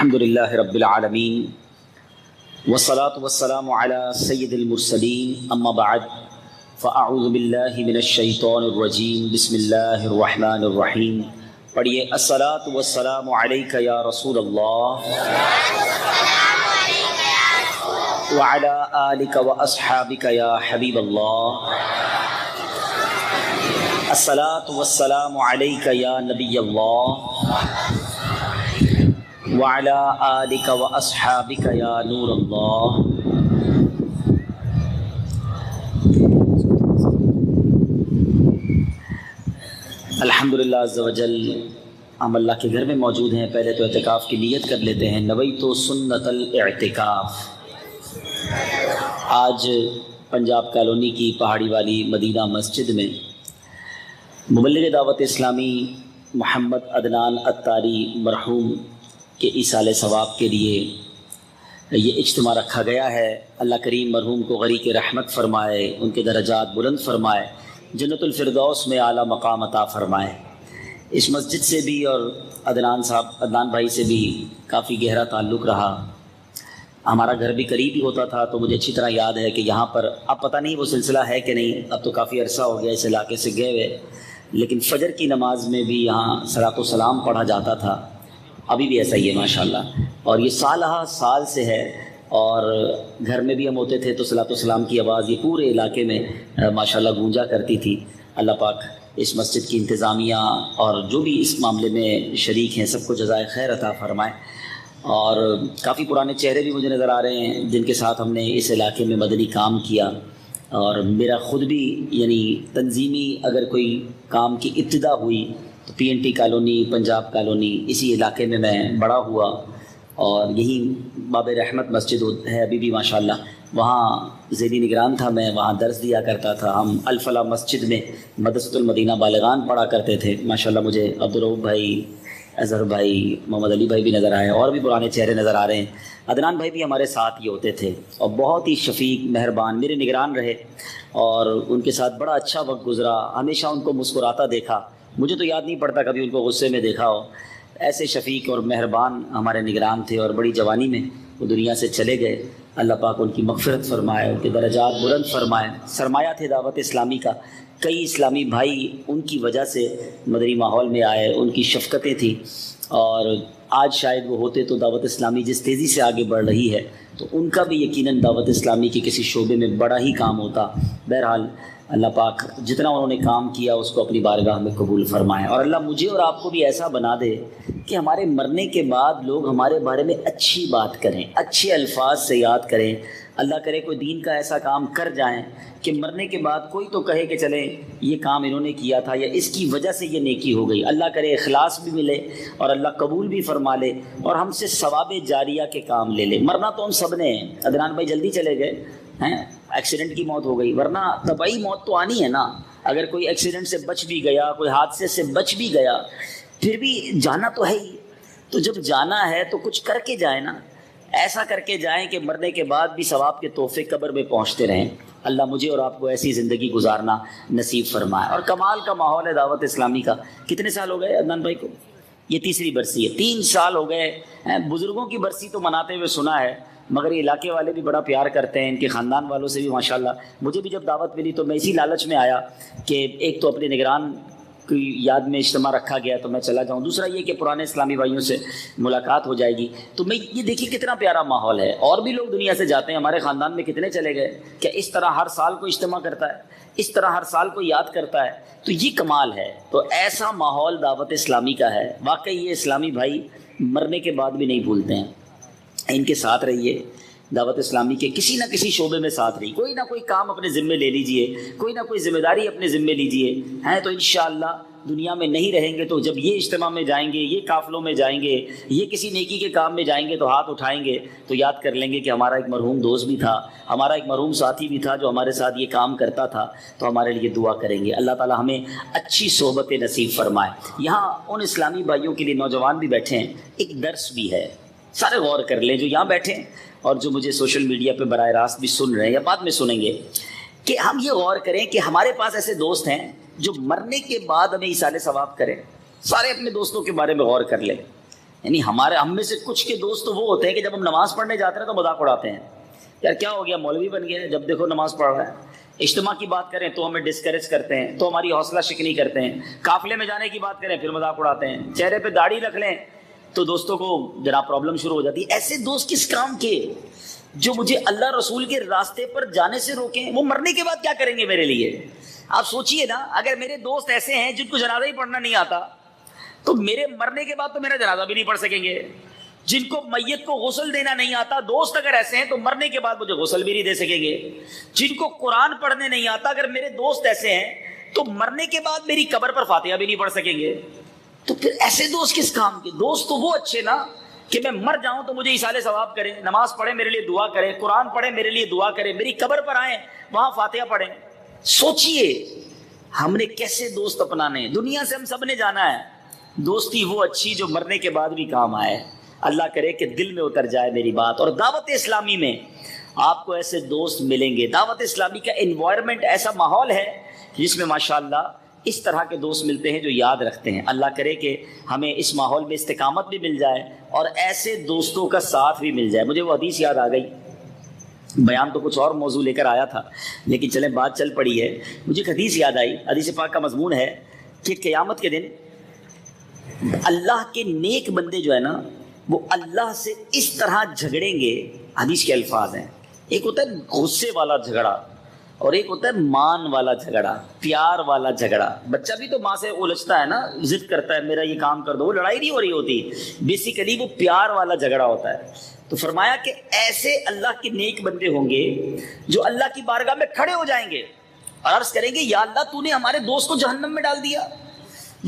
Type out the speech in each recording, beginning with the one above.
الحمد للہ رب العالمین والصلاة والسلام علی سید المرسلین اما بعد فاعوذ باللہ من الشیطان الرجیم بسم اللہ الرحمن الرحیم. پڑھیے الصلاة والسلام علیک یا رسول اللہ وعلی آلک واصحابک یا حبیب اللہ. الصلاة والسلام علیک یا نبی اللہ وعلی آلک واصحابک یا نور اللہ. الحمدللہ عز وجل ہم اللہ کے گھر میں موجود ہیں. پہلے تو اعتکاف کی نیت کر لیتے ہیں. نویت سنت الاعتکاف. آج پنجاب کالونی کی پہاڑی والی مدینہ مسجد میں مبلغ دعوت اسلامی محمد عدنان عطاری مرحوم کے ایصال ثواب کے لیے یہ اجتماع رکھا گیا ہے. اللہ کریم مرحوم کو غریق رحمت فرمائے، ان کے درجات بلند فرمائے، جنت الفردوس میں اعلیٰ مقام عطا فرمائے. اس مسجد سے بھی اور عدنان بھائی سے بھی کافی گہرا تعلق رہا. ہمارا گھر بھی قریب ہی ہوتا تھا، تو مجھے اچھی طرح یاد ہے کہ یہاں پر اب پتہ نہیں وہ سلسلہ ہے کہ نہیں، اب تو کافی عرصہ ہو گیا اس علاقے سے گئے ہوئے، لیکن فجر کی نماز میں بھی یہاں صلاۃ و سلام پڑھا جاتا تھا. ابھی بھی ایسا ہی ہے ماشاءاللہ. اور یہ سال سے ہے، اور گھر میں بھی ہم ہوتے تھے تو صلاۃ و سلام کی آواز یہ پورے علاقے میں ماشاءاللہ گونجا کرتی تھی. اللہ پاک اس مسجد کی انتظامیہ اور جو بھی اس معاملے میں شریک ہیں سب کو جزائے خیر عطا فرمائے. اور کافی پرانے چہرے بھی مجھے نظر آ رہے ہیں جن کے ساتھ ہم نے اس علاقے میں مدنی کام کیا. اور میرا خود بھی یعنی تنظیمی اگر کوئی کام کی ابتدا ہوئی تو P N T colony, Punjab colony, اسی علاقے میں بڑا ہوا. اور یہی باب رحمت مسجد ہے ابھی بھی ماشاءاللہ، وہاں ذیلی نگران تھا میں، وہاں درس دیا کرتا تھا. ہم الفلاح مسجد میں مدرسۃ المدینہ بالغان پڑھا کرتے تھے. ماشاءاللہ مجھے عبدالرؤوف بھائی، اظہر بھائی، محمد علی بھائی بھی نظر آئے، اور بھی پرانے چہرے نظر آ رہے ہیں. عدنان بھائی بھی ہمارے ساتھ ہی ہوتے تھے اور بہت ہی شفیق مہربان میرے نگران رہے، اور ان کے ساتھ بڑا اچھا وقت گزرا. ہمیشہ ان کو مسکراتا دیکھا، مجھے تو یاد نہیں پڑتا کبھی ان کو غصے میں دیکھا ہو. ایسے شفیق اور مہربان ہمارے نگران تھے، اور بڑی جوانی میں وہ دنیا سے چلے گئے. اللہ پاک ان کی مغفرت فرمائے، ان کے درجات بلند فرمائے. سرمایہ تھے دعوت اسلامی کا. کئی اسلامی بھائی ان کی وجہ سے مدنی ماحول میں آئے، ان کی شفقتیں تھیں. اور آج شاید وہ ہوتے تو دعوت اسلامی جس تیزی سے آگے بڑھ رہی ہے تو ان کا بھی یقیناً دعوت اسلامی کے کسی شعبے میں بڑا ہی کام ہوتا. بہرحال اللہ پاک جتنا انہوں نے کام کیا اس کو اپنی بارگاہ میں قبول فرمائے. اور اللہ مجھے اور آپ کو بھی ایسا بنا دے کہ ہمارے مرنے کے بعد لوگ ہمارے بارے میں اچھی بات کریں، اچھے الفاظ سے یاد کریں. اللہ کرے کوئی دین کا ایسا کام کر جائیں کہ مرنے کے بعد کوئی تو کہے کہ چلیں یہ کام انہوں نے کیا تھا، یا اس کی وجہ سے یہ نیکی ہو گئی. اللہ کرے اخلاص بھی ملے اور اللہ قبول بھی فرما لے، اور ہم سے ثواب جاریہ کے کام لے لے. مرنا تو ہم سب نے ہے. عدنان بھائی جلدی چلے گئے ہیں، ایکسیڈنٹ کی موت ہو گئی، ورنہ طبعی موت تو آنی ہے نا. اگر کوئی ایکسیڈنٹ سے بچ بھی گیا، کوئی حادثے سے بچ بھی گیا، پھر بھی جانا تو ہے ہی. تو جب جانا ہے تو کچھ کر کے جائیں نا، ایسا کر کے جائیں کہ مرنے کے بعد بھی ثواب کے تحفے قبر میں پہنچتے رہیں. اللہ مجھے اور آپ کو ایسی زندگی گزارنا نصیب فرمائے. اور کمال کا ماحول ہے دعوت اسلامی کا. کتنے سال ہو گئے عدنان بھائی کو؟ یہ تیسری برسی ہے. 3 سال ہو گئے. بزرگوں کی برسی تو مناتے ہوئے سنا ہے، مگر یہ علاقے والے بھی بڑا پیار کرتے ہیں، ان کے خاندان والوں سے بھی ماشاءاللہ. مجھے بھی جب دعوت ملی تو میں اسی لالچ میں آیا کہ ایک تو اپنے نگران کی یاد میں اجتماع رکھا گیا تو میں چلا جاؤں، دوسرا یہ کہ پرانے اسلامی بھائیوں سے ملاقات ہو جائے گی. تو میں یہ دیکھیے کتنا پیارا ماحول ہے. اور بھی لوگ دنیا سے جاتے ہیں، ہمارے خاندان میں کتنے چلے گئے. کہ اس طرح ہر سال کو اجتماع کرتا ہے، اس طرح ہر سال کو یاد کرتا ہے، تو یہ کمال ہے. تو ایسا ماحول دعوت اسلامی کا ہے. واقعی یہ اسلامی بھائی مرنے کے بعد بھی نہیں بھولتے ہیں. ان کے ساتھ رہیے، دعوت اسلامی کے کسی نہ کسی شعبے میں ساتھ رہی، کوئی نہ کوئی کام اپنے ذمے لے لیجئے، کوئی نہ کوئی ذمہ داری اپنے ذمے لیجئے ہیں. تو انشاءاللہ دنیا میں نہیں رہیں گے تو جب یہ اجتماع میں جائیں گے، یہ قافلوں میں جائیں گے، یہ کسی نیکی کے کام میں جائیں گے تو ہاتھ اٹھائیں گے تو یاد کر لیں گے کہ ہمارا ایک مرحوم دوست بھی تھا، ہمارا ایک مرحوم ساتھی بھی تھا جو ہمارے ساتھ یہ کام کرتا تھا. تو ہمارے لیے دعا کریں گے. اللہ تعالی ہمیں اچھی صحبت نصیب فرمائے. یہاں ان اسلامی بھائیوں کے لیے نوجوان بھی بیٹھے ہیں، ایک درس بھی ہے. سارے غور کر لیں جو یہاں بیٹھے ہیں اور جو مجھے سوشل میڈیا پہ براہ راست بھی سن رہے ہیں یا بعد میں سنیں گے، کہ ہم یہ غور کریں کہ ہمارے پاس ایسے دوست ہیں جو مرنے کے بعد ہمیں ایصال ثواب کریں. سارے اپنے دوستوں کے بارے میں غور کر لیں یعنی ہم میں سے کچھ کے دوست تو وہ ہوتے ہیں کہ جب ہم نماز پڑھنے جاتے ہیں تو مذاق اڑاتے ہیں، یار کیا ہو گیا مولوی بن گیا جب دیکھو نماز پڑھ رہا ہے۔ اجتماع کی بات کریں تو ہمیں ڈسکریج کرتے ہیں، تو ہماری حوصلہ شکنی کرتے ہیں۔ قافلے میں جانے کی بات کریں پھر مذاق اڑاتے ہیں۔ چہرے پہ داڑھی رکھ لیں تو دوستوں کو جناب پرابلم شروع ہو جاتی ہے۔ ایسے دوست کس کام کے جو مجھے اللہ رسول کے راستے پر جانے سے روکیں؟ وہ مرنے کے بعد کیا کریں گے میرے لیے؟ آپ سوچئے نا، اگر میرے دوست ایسے ہیں جن کو جنازہ ہی پڑھنا نہیں آتا تو میرے مرنے کے بعد تو میرا جنازہ بھی نہیں پڑھ سکیں گے۔ جن کو میت کو غسل دینا نہیں آتا، دوست اگر ایسے ہیں تو مرنے کے بعد مجھے غسل بھی نہیں دے سکیں گے۔ جن کو قرآن پڑھنے نہیں آتا، اگر میرے دوست ایسے ہیں تو مرنے کے بعد میری قبر پر فاتحہ بھی نہیں پڑھ سکیں گے۔ تو پھر ایسے دوست کس کام کے؟ دوست تو وہ اچھے نا کہ میں مر جاؤں تو مجھے ایصال ثواب کرے، نماز پڑھے میرے لیے دعا کرے، قرآن پڑھے میرے لیے دعا کرے، میری قبر پر آئیں وہاں فاتحہ پڑھیں۔ سوچئے ہم نے کیسے دوست اپنانے؟ دنیا سے ہم سب نے جانا ہے، دوستی وہ اچھی جو مرنے کے بعد بھی کام آئے۔ اللہ کرے کہ دل میں اتر جائے میری بات۔ اور دعوت اسلامی میں آپ کو ایسے دوست ملیں گے۔ دعوت اسلامی کا انوائرمنٹ ایسا ماحول ہے جس میں ماشاءاللہ اس طرح کے دوست ملتے ہیں جو یاد رکھتے ہیں۔ اللہ کرے کہ ہمیں اس ماحول میں استقامت بھی مل جائے اور ایسے دوستوں کا ساتھ بھی مل جائے۔ مجھے وہ حدیث یاد آ گئی، بیان تو کچھ اور موضوع لے کر آیا تھا لیکن چلیں بات چل پڑی ہے۔ مجھے ایک حدیث یاد آئی، حدیث پاک کا مضمون ہے کہ قیامت کے دن اللہ کے نیک بندے جو ہے نا وہ اللہ سے اس طرح جھگڑیں گے۔ حدیث کے الفاظ ہیں، ایک ہوتا ہے غصے والا جھگڑا اور ایک ہوتا ہے مان والا جھگڑا، پیار والا جھگڑا۔ بچہ بھی تو ماں سے الجھتا ہے نا، ضد کرتا ہے میرا یہ کام کر دو، وہ لڑائی نہیں ہو رہی ہوتی، بیسیکلی وہ پیار والا جھگڑا ہوتا ہے۔ تو فرمایا کہ ایسے اللہ کے نیک بندے ہوں گے جو اللہ کی بارگاہ میں کھڑے ہو جائیں گے اور عرض کریں گے یا اللہ تو نے ہمارے دوست کو جہنم میں ڈال دیا،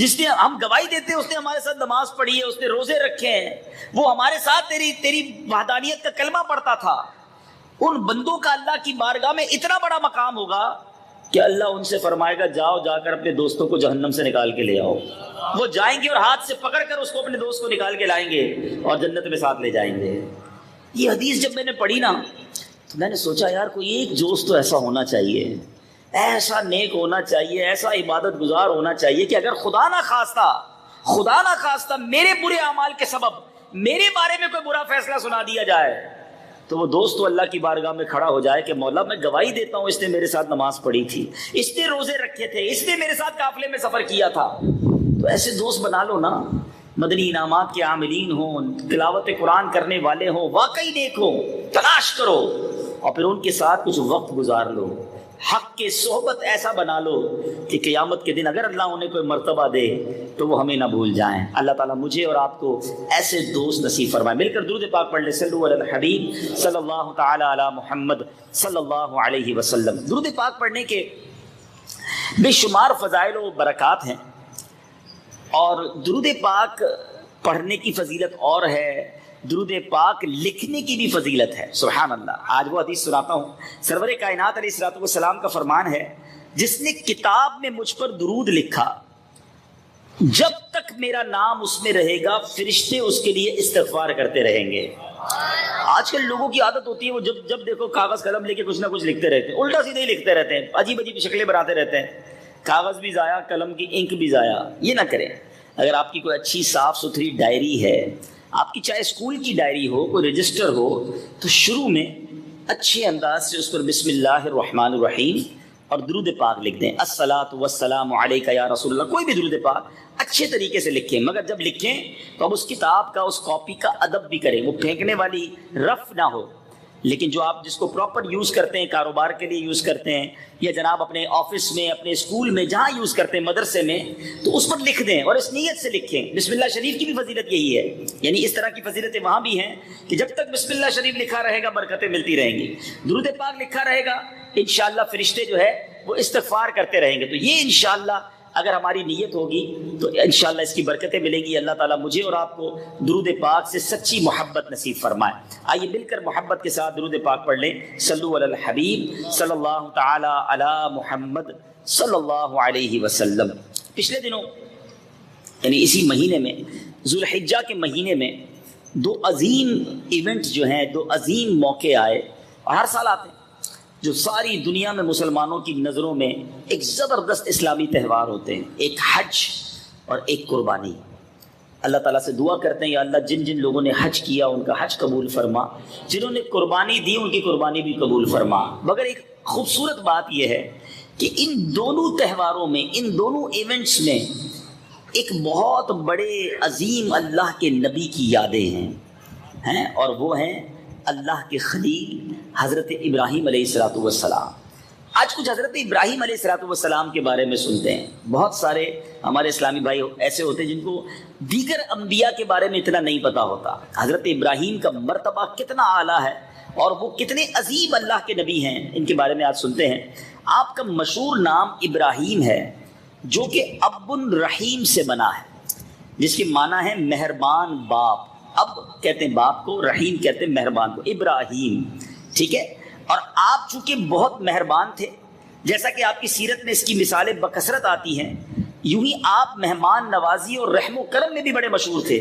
جس نے ہم گواہی دیتے ہیں اس نے ہمارے ساتھ نماز پڑھی ہے، اس نے روزے رکھے ہیں، وہ ہمارے ساتھ تیری وحدانیت کا کلمہ پڑھتا تھا۔ ان بندوں کا اللہ کی بارگاہ میں اتنا بڑا مقام ہوگا کہ اللہ ان سے فرمائے گا جاؤ جا کر اپنے دوستوں کو جہنم سے نکال کے لے آؤ۔ وہ جائیں گے اور ہاتھ سے پکڑ کر اس کو اپنے دوست کو نکال کے لائیں گے اور جنت میں ساتھ لے جائیں گے۔ یہ حدیث جب میں نے پڑھی نا تو میں نے سوچا یار کوئی ایک دوست تو ایسا ہونا چاہیے، ایسا نیک ہونا چاہیے، ایسا عبادت گزار ہونا چاہیے کہ اگر خدا نہ خواستہ میرے برے اعمال کے سبب میرے بارے میں کوئی برا فیصلہ سنا دیا جائے تو وہ دوست تو اللہ کی بارگاہ میں کھڑا ہو جائے کہ مولا میں گواہی دیتا ہوں اس نے میرے ساتھ نماز پڑھی تھی، اس نے روزے رکھے تھے، اس نے میرے ساتھ قافلے میں سفر کیا تھا۔ تو ایسے دوست بنا لو نا، مدنی انعامات کے عاملین ہوں، تلاوت قرآن کرنے والے ہوں، واقعی نیک ہوں، تلاش کرو اور پھر ان کے ساتھ کچھ وقت گزار لو، حق کے صحبت ایسا بنا لو کہ قیامت کے دن اگر اللہ انہیں کوئی مرتبہ دے تو وہ ہمیں نہ بھول جائیں۔ اللہ تعالیٰ مجھے اور آپ کو ایسے دوست نصیب فرمائے۔ مل کر درود پاک پڑھ لیں، صلو علی الحبیب صلی اللہ تعالی علی محمد صلی اللہ علیہ وسلم۔ درود پاک پڑھنے کے بے شمار فضائل و برکات ہیں اور درود پاک پڑھنے کی فضیلت اور ہے، درود پاک لکھنے کی بھی فضیلت ہے۔ سبحان اللہ۔ آج وہ حدیث سناتا ہوں، سرور کائنات علیہ الصلوۃ والسلام کا فرمان ہے جس نے کتاب میں مجھ پر درود لکھا جب تک میرا نام اس میں رہے گا فرشتے اس کے لیے استغفار کرتے رہیں گے۔ آج کل لوگوں کی عادت ہوتی ہے وہ جب دیکھو کاغذ قلم لے کے کچھ نہ کچھ لکھتے رہتے ہیں، الٹا سیدھے ہی لکھتے رہتے ہیں، عجیب عجیب شکلیں بناتے رہتے ہیں، کاغذ بھی ضائع، قلم کی انک بھی ضائع۔ یہ نہ کریں۔ اگر آپ کی کوئی اچھی صاف ستھری ڈائری ہے، آپ کی چاہے اسکول کی ڈائری ہو، کوئی رجسٹر ہو، تو شروع میں اچھے انداز سے اس پر بسم اللہ الرحمن الرحیم اور درود پاک لکھ دیں، الصلاۃ والسلام علیک یا رسول اللہ، کوئی بھی درود پاک اچھے طریقے سے لکھیں۔ مگر جب لکھیں تو اب اس کتاب کا، اس کاپی کا ادب بھی کریں، وہ پھینکنے والی رف نہ ہو، لیکن جو آپ جس کو پراپر یوز کرتے ہیں، کاروبار کے لیے یوز کرتے ہیں یا جناب اپنے آفس میں، اپنے اسکول میں، جہاں یوز کرتے ہیں، مدرسے میں، تو اس پر لکھ دیں اور اس نیت سے لکھیں۔ بسم اللہ شریف کی بھی فضیلت یہی ہے، یعنی اس طرح کی فضیلتیں وہاں بھی ہیں کہ جب تک بسم اللہ شریف لکھا رہے گا برکتیں ملتی رہیں گی، درود پاک لکھا رہے گا انشاءاللہ فرشتے جو ہے وہ استغفار کرتے رہیں گے۔ تو یہ انشاءاللہ اگر ہماری نیت ہوگی تو انشاءاللہ اس کی برکتیں ملیں گی۔ اللہ تعالیٰ مجھے اور آپ کو درود پاک سے سچی محبت نصیب فرمائے۔ آئیے مل کر محبت کے ساتھ درود پاک پڑھ لیں، صلو علی الحبیب صلی اللہ تعالی علی محمد صلی اللہ علیہ وسلم۔ پچھلے دنوں یعنی اسی مہینے میں، ذو الحجہ کے مہینے میں، دو عظیم ایونٹ جو ہیں، دو عظیم موقع آئے اور ہر سال آتے ہیں جو ساری دنیا میں مسلمانوں کی نظروں میں ایک زبردست اسلامی تہوار ہوتے ہیں، ایک حج اور ایک قربانی۔ اللہ تعالیٰ سے دعا کرتے ہیں یا اللہ جن جن لوگوں نے حج کیا ان کا حج قبول فرما، جنہوں نے قربانی دی ان کی قربانی بھی قبول فرما۔ مگر ایک خوبصورت بات یہ ہے کہ ان دونوں تہواروں میں، ان دونوں ایونٹس میں ایک بہت بڑے عظیم اللہ کے نبی کی یادیں ہیں اور وہ ہیں اللہ کے خلیل حضرت ابراہیم علیہ السلام۔ آج کچھ حضرت ابراہیم علیہ السلام کے بارے میں سنتے ہیں۔ بہت سارے ہمارے اسلامی بھائی ایسے ہوتے ہیں جن کو دیگر انبیاء کے بارے میں اتنا نہیں پتہ ہوتا، حضرت ابراہیم کا مرتبہ کتنا اعلیٰ ہے اور وہ کتنے عظیم اللہ کے نبی ہیں، ان کے بارے میں آج سنتے ہیں۔ آپ کا مشہور نام ابراہیم ہے جو کہ اب الرحیم سے بنا ہے، جس کے معنی ہے مہربان باپ۔ اب کہتے ہیں باپ کو، رحیم کہتے ہیں مہربان کو، ابراہیم، ٹھیک ہے۔ اور آپ چونکہ بہت مہربان تھے، جیسا کہ آپ کی سیرت میں اس کی مثالیں بکثرت آتی ہیں، یوں ہی آپ مہمان نوازی اور رحم و کرم میں بھی بڑے مشہور تھے،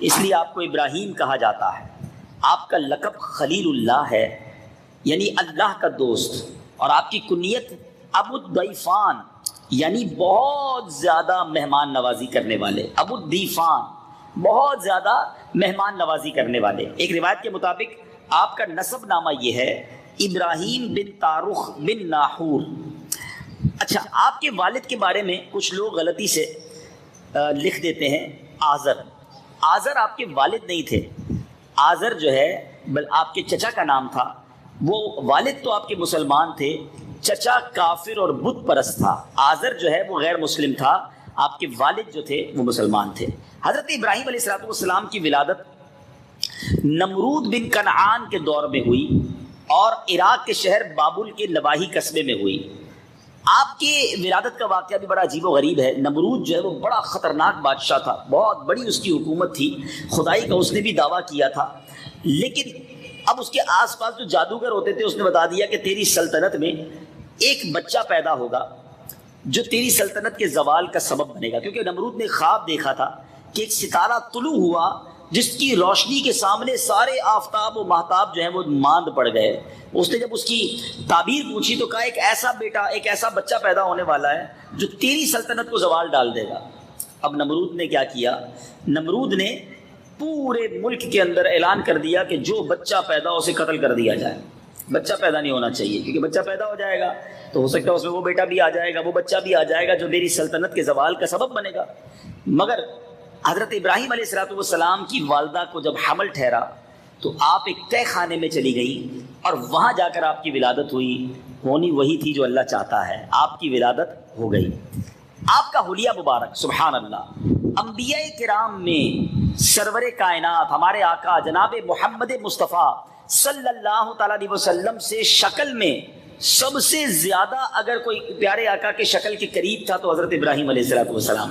اس لیے آپ کو ابراہیم کہا جاتا ہے۔ آپ کا لقب خلیل اللہ ہے، یعنی اللہ کا دوست، اور آپ کی کنیت ابو الضیفان، یعنی بہت زیادہ مہمان نوازی کرنے والے، ابو الضیفان، بہت زیادہ مہمان نوازی کرنے والے۔ ایک روایت کے مطابق آپ کا نسب نامہ یہ ہے ابراہیم بن تارخ بن ناحور۔ اچھا، آپ کے والد کے بارے میں کچھ لوگ غلطی سے لکھ دیتے ہیں آزر۔ آزر آپ کے والد نہیں تھے، آزر جو ہے آپ کے چچا کا نام تھا۔ وہ والد تو آپ کے مسلمان تھے، چچا کافر اور بت پرست تھا۔ آزر جو ہے وہ غیر مسلم تھا، آپ کے والد جو تھے وہ مسلمان تھے۔ حضرت ابراہیم علیہ السلام کی ولادت نمرود بن کنعان کے دور میں ہوئی اور عراق کے شہر بابل کے نواحی قصبے میں ہوئی۔ آپ کے ولادت کا واقعہ بھی بڑا عجیب و غریب ہے۔ نمرود جو ہے وہ بڑا خطرناک بادشاہ تھا، بہت بڑی اس کی حکومت تھی، خدائی کا اس نے بھی دعویٰ کیا تھا، لیکن اب اس کے آس پاس جو جادوگر ہوتے تھے اس نے بتا دیا کہ تیری سلطنت میں ایک بچہ پیدا ہوگا جو تیری سلطنت کے زوال کا سبب بنے گا، کیونکہ نمرود نے خواب دیکھا تھا کہ ایک ستارہ طلوع ہوا جس کی روشنی کے سامنے سارے آفتاب و مہتاب جو ہیں وہ ماند پڑ گئے۔ اس نے جب اس کی تعبیر پوچھی تو کہا ایک ایسا بیٹا، ایک ایسا بچہ پیدا ہونے والا ہے جو تیری سلطنت کو زوال ڈال دے گا۔ اب نمرود نے کیا کیا؟ نمرود نے پورے ملک کے اندر اعلان کر دیا کہ جو بچہ پیدا ہو اسے قتل کر دیا جائے۔ بچہ پیدا نہیں ہونا چاہیے، کیونکہ بچہ پیدا ہو جائے گا تو ہو سکتا ہے اس میں وہ بیٹا بھی آ جائے گا، وہ بچہ بھی آ جائے گا جو میری سلطنت کے زوال کا سبب بنے گا۔ مگر حضرت ابراہیم علیہ السلام کی والدہ کو جب حمل ٹھہرا تو آپ ایک تہہ خانے میں چلی گئی اور وہاں جا کر آپ کی ولادت ہوئی۔ ہونی وہی تھی جو اللہ چاہتا ہے، آپ کی ولادت ہو گئی۔ آپ کا حلیہ مبارک، سبحان اللہ، انبیاء کرام میں سرور کائنات ہمارے آقا جناب محمد مصطفیٰ صلی اللہ تعالیٰ علیہ وسلم سے شکل میں سب سے زیادہ اگر کوئی پیارے آقا کے شکل کے قریب تھا تو حضرت ابراہیم علیہ السلام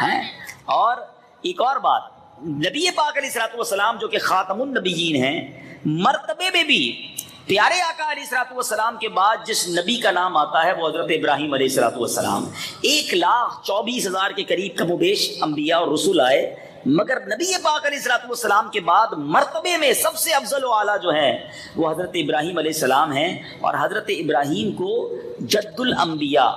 ہیں۔ اور ایک اور بات، نبی پاک علیہ السلام جو کہ خاتم النبیین ہیں، مرتبے میں بھی پیارے آقا علیہ السلام کے بعد جس نبی کا نام آتا ہے وہ حضرت ابراہیم علیہ السلام۔ 1,24,000 کے قریب کم و بیش انبیاء اور رسول آئے، مگر نبی پاک علیہ السلام کے بعد مرتبے میں سب سے افضل و اعلیٰ جو ہے وہ حضرت ابراہیم علیہ السلام ہیں۔ اور حضرت ابراہیم کو جد الانبیاء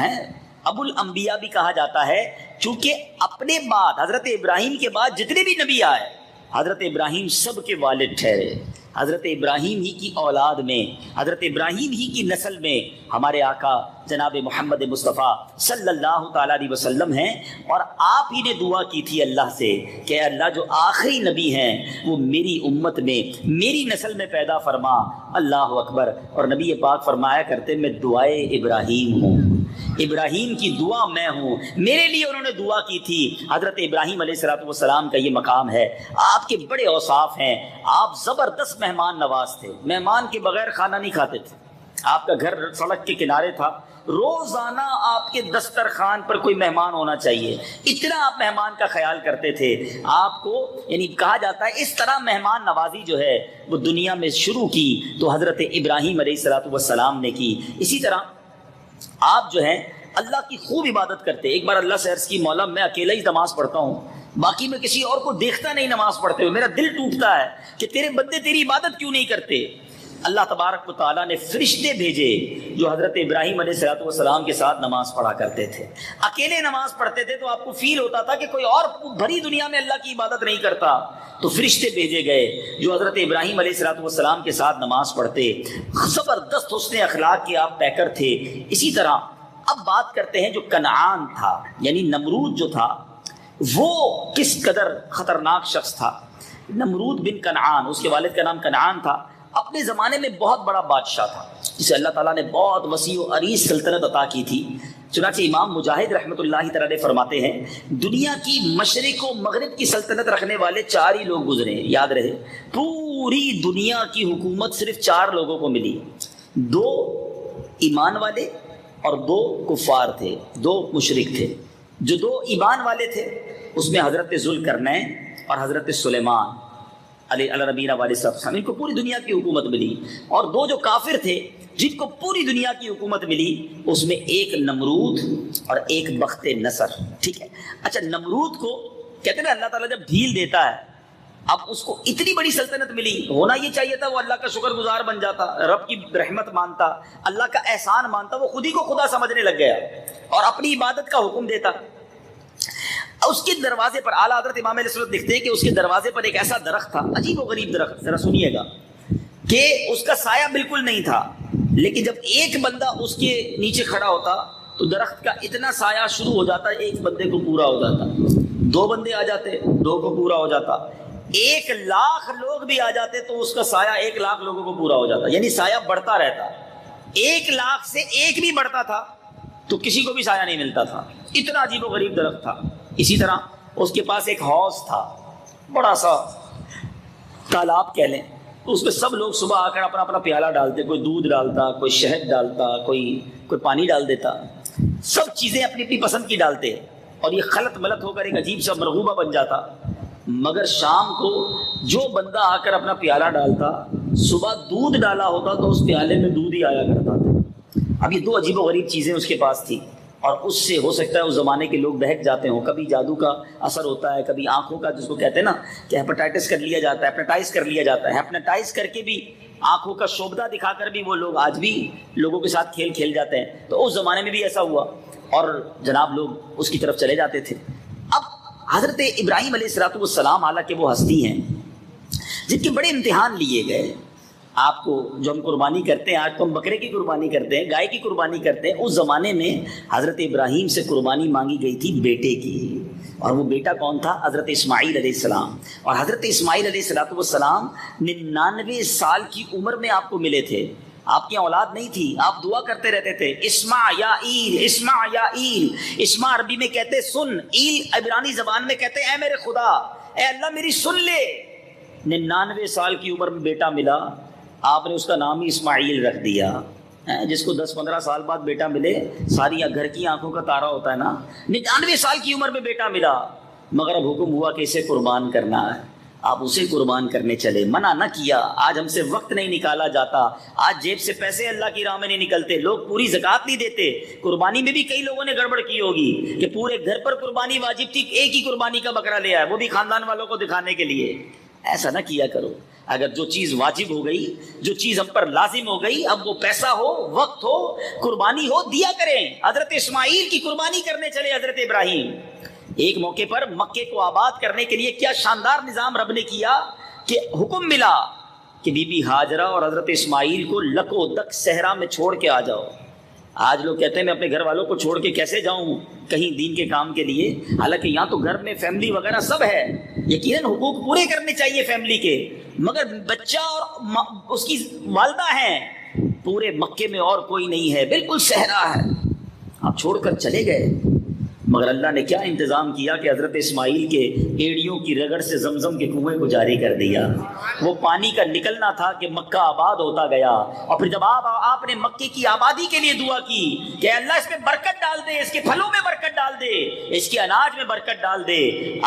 ہیں، ابو الانبیاء بھی کہا جاتا ہے، چونکہ اپنے بعد حضرت ابراہیم کے بعد جتنے بھی نبی آئے حضرت ابراہیم سب کے والد ٹھہرے۔ حضرت ابراہیم ہی کی اولاد میں، حضرت ابراہیم ہی کی نسل میں ہمارے آقا جناب محمد مصطفیٰ صلی اللہ تعالیٰ علیہ وسلم ہیں۔ اور آپ ہی نے دعا کی تھی اللہ سے کہ اللہ جو آخری نبی ہیں وہ میری امت میں، میری نسل میں پیدا فرما۔ اللہ اکبر۔ اور نبی پاک فرمایا کرتے میں دعائے ابراہیم ہوں، ابراہیم کی دعا میں ہوں، میرے لیے انہوں نے دعا کی تھی۔ حضرت ابراہیم علیہ السلام کا یہ مقام ہے۔ آپ کے بڑے اوصاف ہیں، آپ زبردست مہمان نواز تھے، مہمان کے بغیر کھانا نہیں کھاتے تھے۔ آپ کا گھر سڑک کے کنارے تھا، روزانہ آپ کے دسترخوان پر کوئی مہمان ہونا چاہیے، اتنا آپ مہمان کا خیال کرتے تھے۔ آپ کو یعنی کہا جاتا ہے اس طرح مہمان نوازی جو ہے وہ دنیا میں شروع کی تو حضرت ابراہیم علیہ السلام نے کی۔ اسی طرح آپ جو ہیں اللہ کی خوب عبادت کرتے۔ ایک بار اللہ سے عرض کی، مولا میں اکیلا ہی نماز پڑھتا ہوں، باقی میں کسی اور کو دیکھتا نہیں نماز پڑھتے ہوئے، میرا دل ٹوٹتا ہے کہ تیرے بندے تیری عبادت کیوں نہیں کرتے۔ اللہ تبارک و تعالیٰ نے فرشتے بھیجے جو حضرت ابراہیم علیہ السلام کے ساتھ نماز پڑھا کرتے تھے. اکیلے نماز پڑھتے تھے تو آپ کو فیل ہوتا تھا کہ کوئی اور بھری دنیا میں اللہ کی عبادت نہیں کرتا, تو فرشتے بھیجے گئے جو حضرت ابراہیم علیہ السلام کے ساتھ نماز پڑھتے. زبردست حسن اخلاق کے آپ پیکر تھے. اسی طرح اب بات کرتے ہیں جو کنعان تھا, یعنی نمرود جو تھا, وہ کس قدر خطرناک شخص تھا. نمرود بن کنعان, اس کے والد کا نام کنعان تھا, اپنے زمانے میں بہت بڑا بادشاہ تھا جسے اللہ تعالیٰ نے بہت وسیع و عریض سلطنت عطا کی تھی. چنانچہ امام مجاہد رحمۃ اللہ تعالیٰ فرماتے ہیں دنیا کی مشرق و مغرب کی سلطنت رکھنے والے 4 ہی لوگ گزرے ہیں. یاد رہے, پوری دنیا کی حکومت صرف 4 لوگوں کو ملی. 2 ایمان والے اور 2 کفار تھے, 2 مشرک تھے. جو 2 ایمان والے تھے اس میں حضرت ذوالقرنین اور حضرت سلیمان علیہ نبینا علیہ السلام, ان کو پوری دنیا کی حکومت ملی. اور 2 جو کافر تھے جن کو پوری دنیا کی حکومت ملی, اس میں ایک نمرود اور ایک بخت نصر. ٹھیک ہے, اچھا نمرود کو کہتے ہیں نا اللہ تعالیٰ جب ڈھیل دیتا ہے, اب اس کو اتنی بڑی سلطنت ملی, ہونا یہ چاہیے تھا وہ اللہ کا شکر گزار بن جاتا, رب کی رحمت مانتا, اللہ کا احسان مانتا, وہ خود ہی کو خدا سمجھنے لگ گیا اور اپنی عبادت کا حکم دیتا. اس کے دروازے پر اعلیٰ حضرت امام علیہ السلام لکھتے ہیں کہ اس کے دروازے پر ایک ایسا درخت تھا, عجیب و غریب درخت, ذرا سنیے گا, کہ اس کا سایہ بالکل نہیں تھا, لیکن جب ایک بندہ اس کے نیچے کھڑا ہوتا تو درخت کا اتنا سایہ شروع ہو جاتا, ایک بندے کو پورا ہو جاتا, 2 بندے آ جاتے 2 کو پورا ہو جاتا, 1,00,000 لوگ بھی آ جاتے تو اس کا سایہ 1,00,000 لوگوں کو پورا ہو جاتا. یعنی سایہ بڑھتا رہتا, 1,00,000 سے 1 بھی بڑھتا تھا تو کسی کو بھی سایہ نہیں ملتا تھا. اتنا عجیب و غریب درخت تھا. اسی طرح اس کے پاس ایک حوض تھا, بڑا سا تالاب کہہ لیں, اس میں سب لوگ صبح آ کر اپنا اپنا پیالہ ڈالتے, کوئی دودھ ڈالتا, کوئی شہد ڈالتا, کوئی پانی ڈال دیتا, سب چیزیں اپنی اپنی پسند کی ڈالتے, اور یہ خلط ملط ہو کر ایک عجیب سا مرغوبہ بن جاتا. مگر شام کو جو بندہ آ کر اپنا پیالہ ڈالتا, صبح دودھ ڈالا ہوتا تو اس پیالے میں دودھ ہی آیا کرتا تھا. اب یہ 2 عجیب و غریب چیزیں اس کے پاس تھی, اور اس سے ہو سکتا ہے اس زمانے کے لوگ بہک جاتے ہوں. کبھی جادو کا اثر ہوتا ہے, کبھی آنکھوں کا, جس کو کہتے ہیں نا کہ ہیپاٹائٹس کر لیا جاتا ہے, ہیپناٹائز کر لیا جاتا ہے. ہیپناٹائز کر کے بھی آنکھوں کا شوبدہ دکھا کر بھی وہ لوگ آج بھی لوگوں کے ساتھ کھیل جاتے ہیں. تو اس زمانے میں بھی ایسا ہوا اور جناب لوگ اس کی طرف چلے جاتے تھے. اب حضرت ابراہیم علیہ السلام حالانکہ وہ ہستی ہیں جن کے بڑے امتحان لیے گئے. آپ کو جو ہم قربانی کرتے ہیں, آج تو ہم بکرے کی قربانی کرتے ہیں, گائے کی قربانی کرتے ہیں, اس زمانے میں حضرت ابراہیم سے قربانی مانگی گئی تھی بیٹے کی, اور وہ بیٹا کون تھا؟ حضرت اسماعیل علیہ السلام. اور حضرت اسماعیل علیہ السلام 99 سال کی عمر میں آپ کو ملے تھے. آپ کی اولاد نہیں تھی, آپ دعا کرتے رہتے تھے, اسمع یا ایل, اسمع یا ایل. اسمع عربی میں کہتے سن, ایل عبرانی زبان میں کہتے اے میرے خدا, اے اللہ میری سن لے. 99 سال کی عمر میں بیٹا ملا, آپ نے اس کا نام ہی اسماعیل رکھ دیا. جس کو 10-15 سال بعد بیٹا ملے, ساری گھر کی آنکھوں کا تارا ہوتا ہے نا. 99 سال کی عمر میں بیٹا ملا, مگر اب حکم ہوا کہ اسے قربان کرنا ہے. آپ اسے قربان کرنے چلے, منع نہ کیا. آج ہم سے وقت نہیں نکالا جاتا, آج جیب سے پیسے اللہ کی راہ میں نہیں نکلتے, لوگ پوری زکوٰۃ نہیں دیتے. قربانی میں بھی کئی لوگوں نے گڑبڑ کی ہوگی کہ پورے گھر پر قربانی واجب تھی, ایک ہی قربانی کا بکرا لے آئے, وہ بھی خاندان والوں کو دکھانے کے لیے. ایسا نہ کیا کرو. اگر جو چیز واجب ہو گئی, جو چیز ہم پر لازم ہو گئی, اب وہ پیسہ ہو, وقت ہو, قربانی ہو, دیا کریں. حضرت اسماعیل کی قربانی کرنے چلے حضرت ابراہیم. ایک موقع پر مکے کو آباد کرنے کے لیے کیا شاندار نظام رب نے کیا کہ حکم ملا کہ بی بی ہاجرہ اور حضرت اسماعیل کو لکو دک صحرا میں چھوڑ کے آ جاؤ. آج لوگ کہتے ہیں میں اپنے گھر والوں کو چھوڑ کے کیسے جاؤں کہیں دین کے کام کے لیے, حالانکہ یہاں تو گھر میں فیملی وغیرہ سب ہے, یقیناً حقوق پورے کرنے چاہیے فیملی کے, مگر بچہ اور اس کی والدہ ہیں, پورے مکے میں اور کوئی نہیں ہے, بالکل صحرا ہے. آپ چھوڑ کر چلے گئے, مگر اللہ نے کیا انتظام کیا کہ حضرت اسماعیل کے ایڑیوں کی رگڑ سے زمزم کے کنویں کو جاری کر دیا. وہ پانی کا نکلنا تھا کہ مکہ آباد ہوتا گیا. اور پھر جب آپ نے مکے کی آبادی کے لیے دعا کی کہ اللہ اس میں برکت ڈال دے, اس کے پھلوں میں برکت ڈال دے, اس کے اناج میں برکت ڈال دے.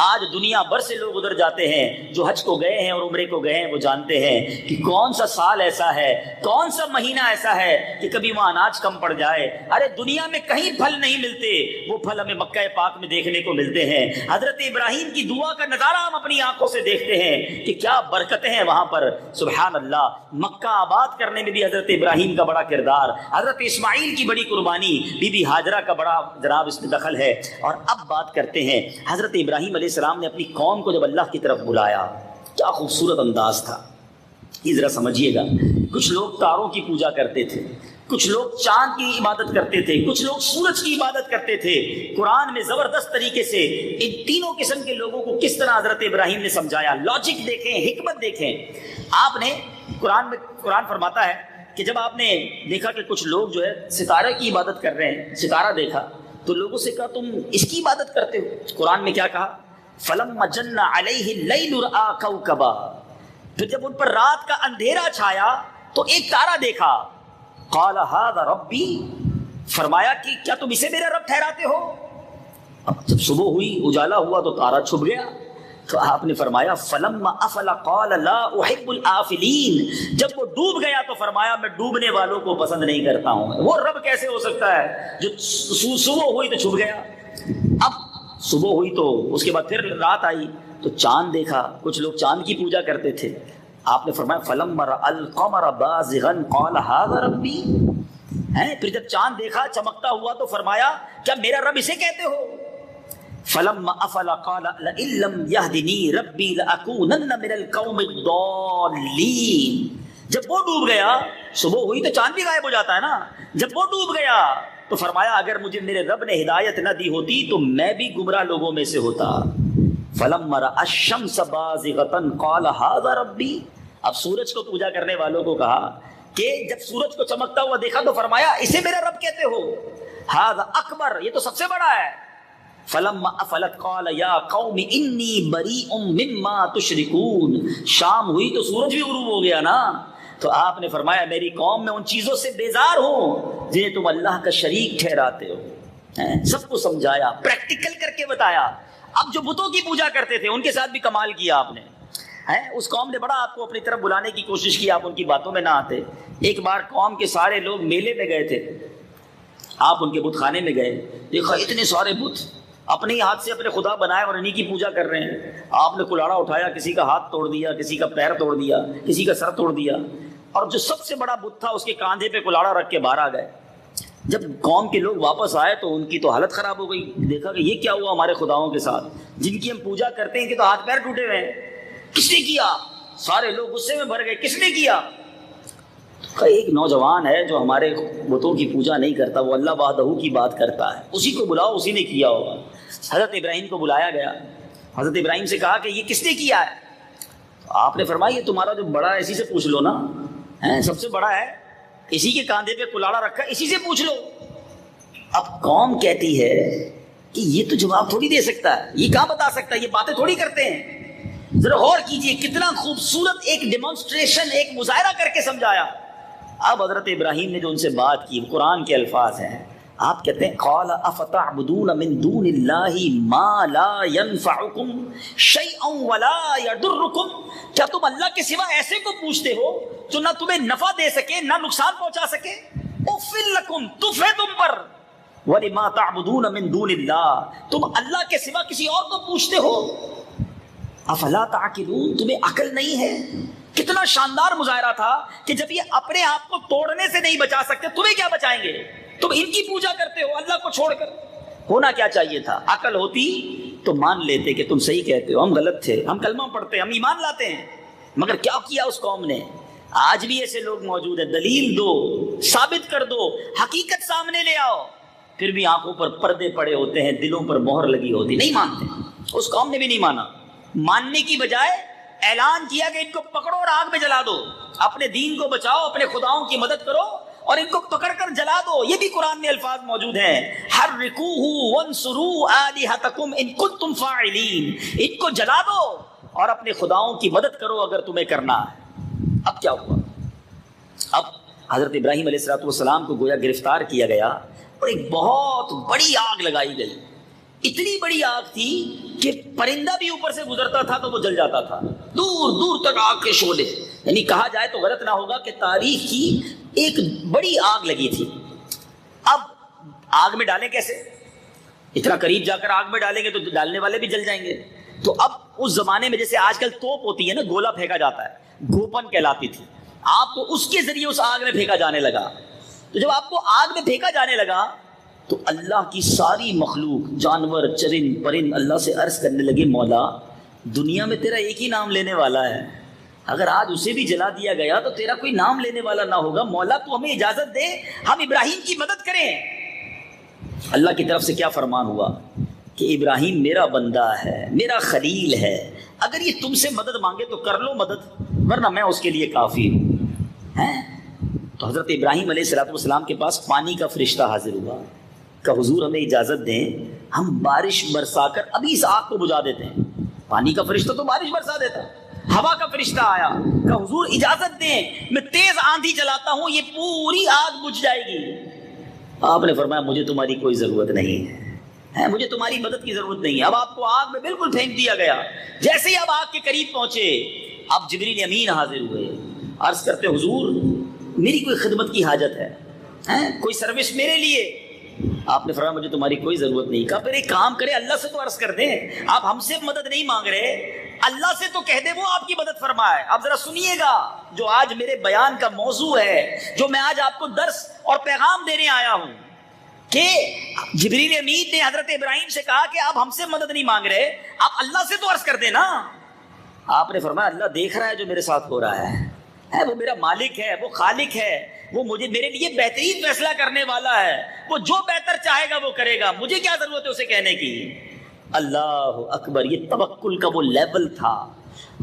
آج دنیا بھر سے لوگ ادھر جاتے ہیں, جو حج کو گئے ہیں اور عمرے کو گئے ہیں وہ جانتے ہیں کہ کون سا سال ایسا ہے, کون سا مہینہ ایسا ہے کہ کبھی وہاں اناج کم پڑ جائے. ارے دنیا میں کہیں پھل نہیں ملتے, وہ پھل ہمیں مکہ پاک میں دیکھنے کو ملتے ہیں. حضرت ابراہیم کی دعا کا نظارہ ہم اپنی آنکھوں سے دیکھتے ہیں کہ کیا برکتیں ہیں وہاں پر. سبحان اللہ. مکہ آباد کرنے میں بھی حضرت ابراہیم کا بڑا کردار, حضرت اسماعیل کی بڑی قربانی, بی بی ہاجرہ کا بڑا جناب اس میں دخل ہے. اور اب بات کرتے ہیں حضرت ابراہیم علیہ السلام نے اپنی قوم کو جب اللہ کی طرف بلایا, کیا خوبصورت انداز تھا. یہ ذرا سمجھیے گا. کچھ لوگ تاروں کی پوجا کرتے تھے, کچھ لوگ چاند کی عبادت کرتے تھے, کچھ لوگ سورج کی عبادت کرتے تھے. قرآن میں زبردست طریقے سے ان تینوں قسم کے لوگوں کو کس طرح حضرت ابراہیم نے سمجھایا. لاجک دیکھیں, حکمت دیکھیں. آپ نے قرآن فرماتا ہے کہ جب آپ نے دیکھا کہ کچھ لوگ جو ہے ستارے کی عبادت کر رہے ہیں, ستارہ دیکھا تو لوگوں سے کہا تم اس کی عبادت کرتے ہو. قرآن میں کیا کہا؟ فَلَمَّا جَنَّ عَلَيْهِ اللَّيْلُ رَأَىٰ كَوْكَبًا. پھر جب ان پر رات کا اندھیرا چھایا تو ایک تارا دیکھا. قال هذا ربی, فرمایا کہ کیا تم اسے میرا رب ٹھہراتے ہو؟ اب جب صبح ہوئی, اجالا ہوا تو تارا چھپ گیا. تو آپ نے فرمایا فلما افل قال لا احب الافلین. جب وہ ڈوب گیا تو فرمایا میں ڈوبنے والوں کو پسند نہیں کرتا ہوں. وہ رب کیسے ہو سکتا ہے جو صبح ہوئی تو چھپ گیا. اب صبح ہوئی تو اس کے بعد پھر رات آئی تو چاند دیکھا. کچھ لوگ چاند کی پوجا کرتے تھے. آپ نے فرمایا فلما رأى القمر بازغا قال هذا ربی. پھر جب چاند دیکھا چمکتا ہوا تو فرمایا کیا میرا رب اسے کہتے ہو؟ فلما افل قال لئن لم يهدني ربي لأكونن من القوم الضالين. جب وہ ڈوب گیا, صبح ہوئی تو چاند بھی غائب ہو جاتا ہے نا, جب وہ ڈوب گیا تو فرمایا اگر مجھے میرے رب نے ہدایت نہ دی ہوتی تو میں بھی گمراہ لوگوں میں سے ہوتا. فلما رأى الشمس بازغة قال هذا ربي. اب سورج کو پوجا کرنے والوں کو کہا کہ جب سورج کو چمکتا ہوا دیکھا تو فرمایا اسے میرا رب کہتے ہو؟ هذا اکبر, یہ تو سب سے بڑا ہے. فلما افلت قال یا قوم انی بریء مما تشرکون. شام ہوئی تو سورج بھی غروب ہو گیا نا. تو آپ نے فرمایا میری قوم میں ان چیزوں سے بیزار ہوں جنہیں تم اللہ کا شریک ٹھہراتے ہو. سب کو سمجھایا, پریکٹیکل کر کے بتایا. اب جو بتوں کی پوجا کرتے تھے ان کے ساتھ بھی کمال کیا آپ نے. اس قوم نے بڑا آپ کو اپنی طرف بلانے کی کوشش کی, آپ ان کی باتوں میں نہ آتے. ایک بار قوم کے سارے لوگ میلے میں گئے تھے, آپ ان کے بت خانے میں گئے, دیکھا اتنے سارے بت اپنے ہی ہاتھ سے اپنے خدا بنائے اور انہی کی پوجا کر رہے ہیں. آپ نے کلاڑا اٹھایا, کسی کا ہاتھ توڑ دیا, کسی کا پیر توڑ دیا, کسی کا سر توڑ دیا, اور جو سب سے بڑا بت تھا اس کے کاندھے پہ کلاڑا رکھ کے باہر آ گئے. جب قوم کے لوگ واپس آئے تو ان کی تو حالت خراب ہو گئی. دیکھا کہ یہ کیا ہوا ہمارے خداؤں کے ساتھ جن کی ہم پوجا کرتے ہیں کہ تو ہاتھ پیر ٹوٹے ہوئے ہیں. کس نے کیا؟ سارے لوگ غصے میں بھر گئے, کس نے کیا؟ ایک نوجوان ہے جو ہمارے بتوں کی پوجا نہیں کرتا, وہ اللہ وحدہ کی بات کرتا ہے, اسی کو بلاؤ, اسی نے کیا ہوگا. حضرت ابراہیم کو بلایا گیا. حضرت ابراہیم سے کہا کہ یہ کس نے کیا ہے؟ آپ نے فرمایا یہ تمہارا جو بڑا ہے اسی سے پوچھ لو نا, سب سے بڑا ہے, اسی کے کاندھے پہ کلاڑا رکھا, اسی سے پوچھ لو. اب قوم کہتی ہے کہ یہ تو جواب تھوڑی دے سکتا ہے, یہ کہاں بتا سکتا ہے, یہ باتیں تھوڑی کرتے ہیں. ذرا غور کیجئے کتنا خوبصورت ایک ڈیمانسٹریشن, ایک مظاہرہ کر کے سمجھایا. اب حضرت ابراہیم نے جو ان سے بات کی, قرآن کے الفاظ ہیں. آپ کہتے ہیں قال افتعبدون من دون اللہ ما لا ينفعکم شیئا ولا یضرکم. کیا تم اللہ کے سوا ایسے کو پوچھتے ہو جو نہ تمہیں نفع دے سکے نہ نقصان پہنچا سکے؟ اف لکم, تف ہے تم پر. ولما تعبدون من دون اللہ, تم اللہ کے سوا کسی اور کو پوچھتے ہو. افلا تعقلون, تمہیں عقل نہیں ہے؟ کتنا شاندار مظاہرہ تھا کہ جب یہ اپنے آپ کو توڑنے سے نہیں بچا سکتے تمہیں کیا بچائیں گے؟ تم ان کی پوجا کرتے ہو اللہ کو چھوڑ کر. ہونا کیا چاہیے تھا, عقل ہوتی تو مان لیتے کہ تم صحیح کہتے ہو, ہم غلط تھے, ہم کلمہ پڑھتے ہیں, ہم ایمان لاتے ہیں. مگر کیا کیا اس قوم نے؟ آج بھی ایسے لوگ موجود ہیں, دلیل دو, ثابت کر دو, حقیقت سامنے لے آؤ, پھر بھی آنکھوں پر پردے پڑے ہوتے ہیں, دلوں پر مہر لگی ہوتی, نہیں مانتے. اس قوم نے بھی نہیں مانا. ماننے کی بجائے اعلان کیا کہ ان کو پکڑو اور آگ میں جلا دو, اپنے دین کو بچاؤ, اپنے خداؤں کی مدد کرو اور ان کو پکڑ کر جلا دو. یہ بھی قرآن میں الفاظ موجود ہیں, حرقوہ وانصروا آلہتکم ان کنتم فاعلین. ان کو جلا دو اور اپنے خداؤں کی مدد کرو اگر تمہیں کرنا ہے. اب کیا ہوا؟ اب حضرت ابراہیم علیہ السلام کو گویا گرفتار کیا گیا اور ایک بہت بڑی آگ لگائی گئی. اتنی بڑی آگ تھی کہ پرندہ بھی اوپر سے گزرتا تھا تو وہ جل جاتا تھا, دور دور تک آگ کے شعلے. یعنی کہا جائے تو غلط نہ ہوگا کہ تاریخ کی ایک بڑی آگ لگی تھی. اب آگ میں ڈالیں کیسے؟ اتنا قریب جا کر آگ میں ڈالیں گے تو ڈالنے والے بھی جل جائیں گے. تو اب اس زمانے میں جیسے آج کل توپ ہوتی ہے نا، گولا پھینکا جاتا ہے، گوپن کہلاتی تھی، آپ کو اس کے ذریعے اس آگ میں پھینکا جانے لگا. تو جب آپ کو آگ میں پھینکا جانے لگا تو اللہ کی ساری مخلوق، جانور، چرند پرند اللہ سے عرض کرنے لگے مولا دنیا میں تیرا ایک ہی نام لینے والا ہے، اگر آج اسے بھی جلا دیا گیا تو تیرا کوئی نام لینے والا نہ ہوگا، مولا تو ہمیں اجازت دے ہم ابراہیم کی مدد کریں. اللہ کی طرف سے کیا فرمان ہوا کہ ابراہیم میرا بندہ ہے، میرا خلیل ہے، اگر یہ تم سے مدد مانگے تو کر لو مدد، ورنہ میں اس کے لیے کافی ہوں. تو حضرت ابراہیم علیہ الصلوۃ والسلام کے پاس پانی کا فرشتہ حاضر ہوا کہ حضور ہمیں اجازت دیں ہم بارش برسا کر ابھی اس آگ کو بجھا دیتے ہیں. پانی کا فرشتہ تو بارش برسا دیتا. ہوا کا فرشتہ آیا کہ حضور اجازت دیں میں تیز آندھی چلاتا ہوں، یہ پوری آگ بجھ جائے گی. آپ نے فرمایا مجھے تمہاری کوئی ضرورت نہیں ہے، مجھے تمہاری مدد کی ضرورت نہیں ہے. اب آپ کو آگ میں بالکل پھینک دیا گیا. جیسے ہی اب آگ کے قریب پہنچے اب جبریل امین حاضر ہوئے، عرض کرتے حضور میری کوئی خدمت کی حاجت ہے، کوئی سروس میرے لیے. آپ نے فرمایا مجھے تمہاری کوئی ضرورت نہیں. کہا پھر ایک کام کرے اللہ سے تو عرض کر دیں، آپ ہم سے مدد نہیں مانگ رہے، اللہ سے تو کہہ دے وہ آپ کی مدد فرمائے. اب ذرا سنیے گا جو آج میرے بیان کا موضوع ہے، جو میں آج آپ کو درس اور پیغام دینے آیا ہوں، کہ جبریل امین نے حضرت ابراہیم سے کہا کہ آپ ہم سے مدد نہیں مانگ رہے، آپ اللہ سے تو عرض کر دیں نا. آپ نے فرمایا اللہ دیکھ رہا ہے جو میرے ساتھ ہو رہا ہے، وہ میرا مالک ہے، وہ خالق ہے، وہ مجھے میرے لیے بہترین فیصلہ کرنے والا ہے، وہ جو بہتر چاہے گا وہ کرے گا، مجھے کیا ضرورت ہے اسے کہنے کی. اللہ اکبر. یہ توکل کا وہ لیول تھا،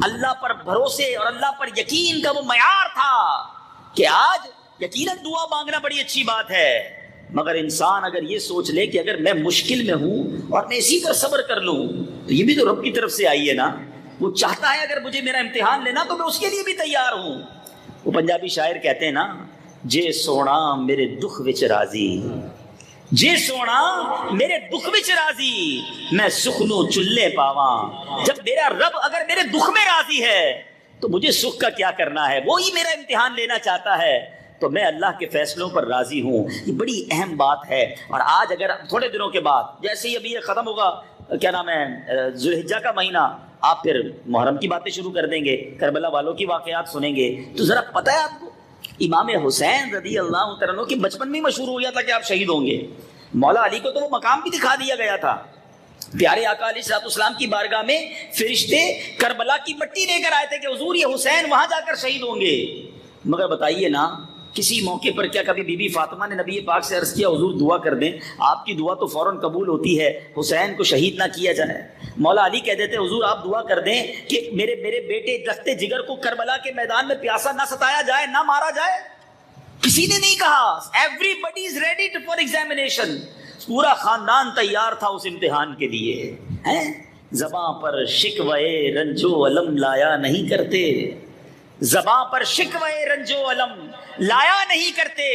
اللہ پر بھروسے اور اللہ پر یقین کا وہ معیار تھا کہ آج یقیناً دعا مانگنا بڑی اچھی بات ہے، مگر انسان اگر یہ سوچ لے کہ اگر میں مشکل میں ہوں اور میں اسی پر صبر کر لوں تو یہ بھی تو رب کی طرف سے آئی ہے نا. وہ چاہتا ہے اگر مجھے میرا امتحان لینا تو میں اس کے لیے بھی تیار ہوں. وہ پنجابی شاعر کہتے ہیں نا، جے سونا میرے دکھ وچ راضی، جے سونا میرے دکھ وچ راضی، میں سکھ نو چلے پاواں. جب میرا رب اگر میرے دکھ میں راضی ہے تو مجھے سکھ کا کیا کرنا ہے، وہی میرا امتحان لینا چاہتا ہے تو میں اللہ کے فیصلوں پر راضی ہوں. یہ بڑی اہم بات ہے. اور آج اگر تھوڑے دنوں کے بعد جیسے ہی ابھی یہ ختم ہوگا، کیا نام ہے، ذو الحجہ کا مہینہ، آپ پھر محرم کی باتیں شروع کر دیں گے، کربلا والوں کی واقعات سنیں گے. تو ذرا پتہ ہے آپ کو امام حسین رضی اللہ تعالیٰ عنہ کے بچپن میں مشہور ہو گیا تھا کہ آپ شہید ہوں گے. مولا علی کو تو وہ مقام بھی دکھا دیا گیا تھا. پیارے آقا علیہ الصلوۃ والسلام کی بارگاہ میں فرشتے کربلا کی مٹی لے کر آئے تھے کہ حضور یہ حسین وہاں جا کر شہید ہوں گے. مگر بتائیے نا کسی موقع پر کیا کبھی بی بی فاطمہ نے نبی پاک سے عرض کیا حضور دعا کر دیں، آپ کی دعا تو فوراً قبول ہوتی ہے، حسین کو شہید نہ کیا جائے. مولا علی کہہ دیتے حضور آپ دعا کر دیں کہ میرے بیٹے درخت جگر کو کربلا کے میدان میں پیاسا نہ ستایا جائے، نہ مارا جائے. کسی نے نہیں کہا. Everybody is ready for examination. پورا خاندان تیار تھا اس امتحان کے لیے. زباں پر شکوے رنجو علم لایا نہیں کرتے، زباں پر شکوے رنجو علم لایا نہیں کرتے،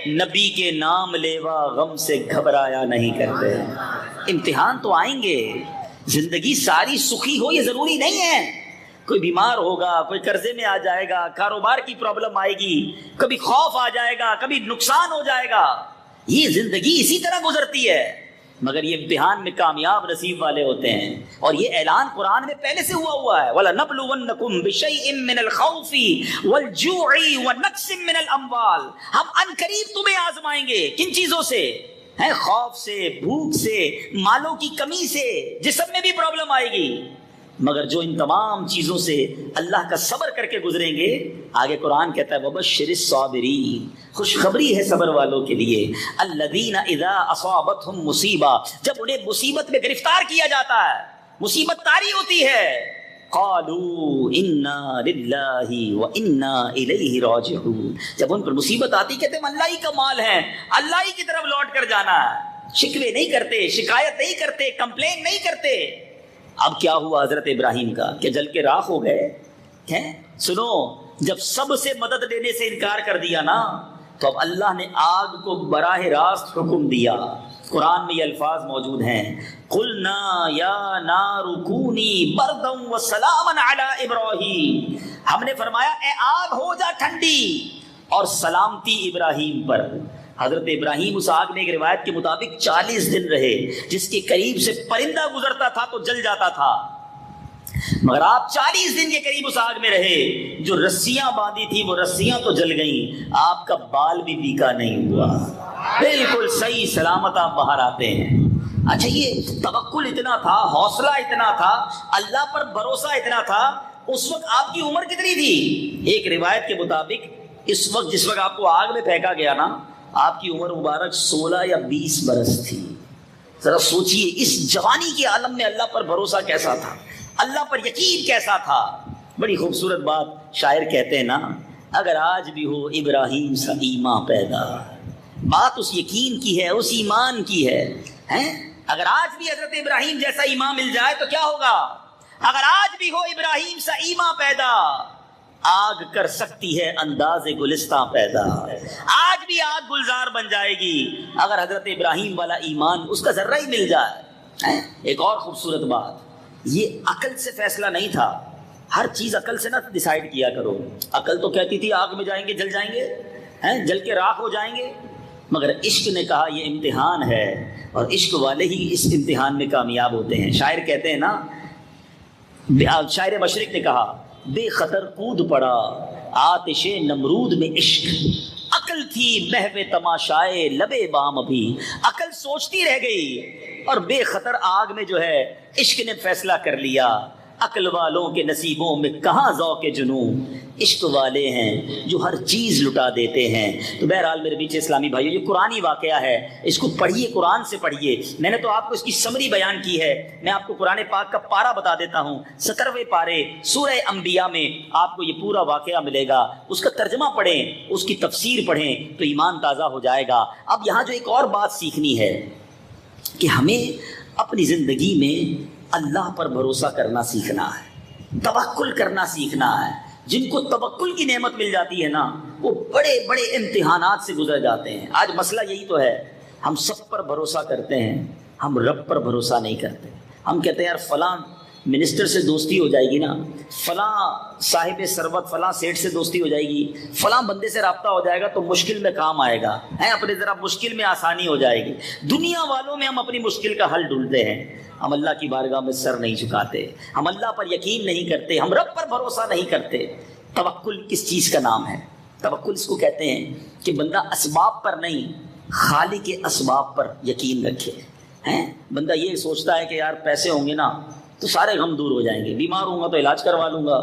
نبی کے نام لیوا غم سے گھبرایا نہیں کرتے. امتحان تو آئیں گے، زندگی ساری سخی ہو یہ ضروری نہیں ہے. کوئی بیمار ہوگا، کوئی قرضے میں آ جائے گا، کاروبار کی پرابلم آئے گی، کبھی خوف آ جائے گا، کبھی نقصان ہو جائے گا. یہ زندگی اسی طرح گزرتی ہے، مگر یہ امتحان میں کامیاب نصیب والے ہوتے ہیں. اور یہ اعلان قرآن میں پہلے سے ہوا ہے، وَلَنَبْلُوَنَّكُمْ بِشَيْءٍ مِّنَ الْخَوْفِ وَالْجُوعِ وَنَقْصٍ مِّنَ الْأَمْوَالِ. ہم ان قریب تمہیں آزمائیں گے. کن چیزوں سے؟ خوف سے، بھوک سے، مالوں کی کمی سے، جسم میں بھی پرابلم آئے گی. مگر جو ان تمام چیزوں سے اللہ کا صبر کر کے گزریں گے، آگے قرآن کہتا ہے وَبَشِّرِ الصَّابِرِينَ، خوشخبری ہے صبر والوں کے لیے. الَّذِينَ إِذَا أَصَابَتْهُمْ مُصِیبَۃٌ، جب انہیں مصیبت میں گرفتار کیا جاتا ہے، مصیبت طاری ہوتی ہے، قَالُوا إِنَّا لِلَّهِ وَإِنَّا إِلَيْهِ رَاجِعُونَ، جب ان پر مصیبت آتی کہتے ہیں اللہ ہی کا مال ہے، اللہ ہی کی طرف لوٹ کر جانا ہے. شکوے نہیں کرتے، شکایت نہیں کرتے، کمپلین نہیں کرتے. اب کیا ہوا حضرت ابراہیم کا کہ جل کے راکھ ہو گئے. سنو، جب سب سے مدد لینے سے انکار کر دیا نا تو اب اللہ نے آگ کو براہ راست حکم دیا. قرآن میں یہ الفاظ موجود ہیں، قلنا یا نار کونی بردا وسلاما علی ابراہیم. ہم نے فرمایا اے آگ ہو جا ٹھنڈی اور سلامتی ابراہیم پر. حضرت ابراہیم اس آگ میں ایک روایت کے مطابق 40 دن رہے، جس کے قریب سے پرندہ گزرتا تھا تو جل جاتا تھا، مگر آپ 40 دن کے قریب اس آگ میں رہے، جو رسیاں باندھی تھی وہ رسیاں تو جل گئیں، آپ کا بال بھی بیکا نہیں ہوا، بالکل صحیح سلامت آپ باہر آتے ہیں۔ اچھا، یہ توکل اتنا تھا، حوصلہ اتنا تھا، اللہ پر بھروسہ اتنا تھا۔ اس وقت آپ کی عمر کتنی تھی؟ ایک روایت کے مطابق اس وقت جس وقت آپ کو آگ میں پھینکا گیا نا، آپ کی عمر مبارک 16 یا 20 برس تھی۔ ذرا سوچئے اس جوانی کے عالم میں اللہ پر بھروسہ کیسا تھا، اللہ پر یقین کیسا تھا۔ بڑی خوبصورت بات شاعر کہتے ہیں نا، اگر آج بھی ہو ابراہیم سا ایمان پیدا، بات اس یقین کی ہے، اس ایمان کی ہے، اگر آج بھی حضرت ابراہیم جیسا ایمان مل جائے تو کیا ہوگا؟ اگر آج بھی ہو ابراہیم سا ایمان پیدا، آگ کر سکتی ہے انداز گلستان پیدا، آج بھی آگ گلزار بن جائے گی اگر حضرت ابراہیم والا ایمان اس کا ذرہ ہی مل جائے۔ ایک اور خوبصورت بات، یہ عقل سے فیصلہ نہیں تھا، ہر چیز عقل سے نہ ڈیسائیڈ کیا کرو۔ عقل تو کہتی تھی آگ میں جائیں گے جل جائیں گے، جل کے راکھ ہو جائیں گے، مگر عشق نے کہا یہ امتحان ہے، اور عشق والے ہی اس امتحان میں کامیاب ہوتے ہیں۔ شاعر کہتے ہیں نا، شاعر مشرق نے کہا، بے خطر کود پڑا آتش نمرود میں عشق، عقل تھی محو تماشائے لبے بام، ابھی عقل سوچتی رہ گئی اور بے خطر آگ میں جو ہے عشق نے فیصلہ کر لیا۔ عقل والوں کے نصیبوں میں کہاں ذوق جنون، عشق والے ہیں جو ہر چیز لٹا دیتے ہیں۔ تو بہرحال میرے بیچ اسلامی بھائیو، یہ قرآنی واقعہ ہے، اس کو پڑھیے، قرآن سے پڑھیے۔ میں نے تو آپ کو اس کی سمری بیان کی ہے، میں آپ کو قرآن پاک کا پارہ بتا دیتا ہوں، 17ویں پارے سورہ انبیاء میں آپ کو یہ پورا واقعہ ملے گا، اس کا ترجمہ پڑھیں، اس کی تفسیر پڑھیں تو ایمان تازہ ہو جائے گا۔ اب یہاں جو ایک اور بات سیکھنی ہے کہ ہمیں اپنی زندگی میں اللہ پر بھروسہ کرنا سیکھنا ہے، توکل کرنا سیکھنا ہے۔ جن کو توکل کی نعمت مل جاتی ہے نا، وہ بڑے بڑے امتحانات سے گزر جاتے ہیں۔ آج مسئلہ یہی تو ہے، ہم سب پر بھروسہ کرتے ہیں، ہم رب پر بھروسہ نہیں کرتے۔ ہم کہتے ہیں یار فلاں منسٹر سے دوستی ہو جائے گی نا، فلاں صاحب ثروت فلاں سیٹ سے دوستی ہو جائے گی، فلاں بندے سے رابطہ ہو جائے گا تو مشکل میں کام آئے گا، اپنے ذرا مشکل میں آسانی ہو جائے گی۔ دنیا والوں میں ہم اپنی مشکل کا حل ڈھونڈتے ہیں، ہم اللہ کی بارگاہ میں سر نہیں جھکاتے، ہم اللہ پر یقین نہیں کرتے، ہم رب پر بھروسہ نہیں کرتے۔ توکل کس چیز کا نام ہے؟ توکل اس کو کہتے ہیں کہ بندہ اسباب پر نہیں، خالق کے اسباب پر یقین رکھے۔ بندہ یہ سوچتا ہے کہ یار پیسے ہوں گے نا تو سارے غم دور ہو جائیں گے، بیمار ہوں گا تو علاج کروا لوں گا،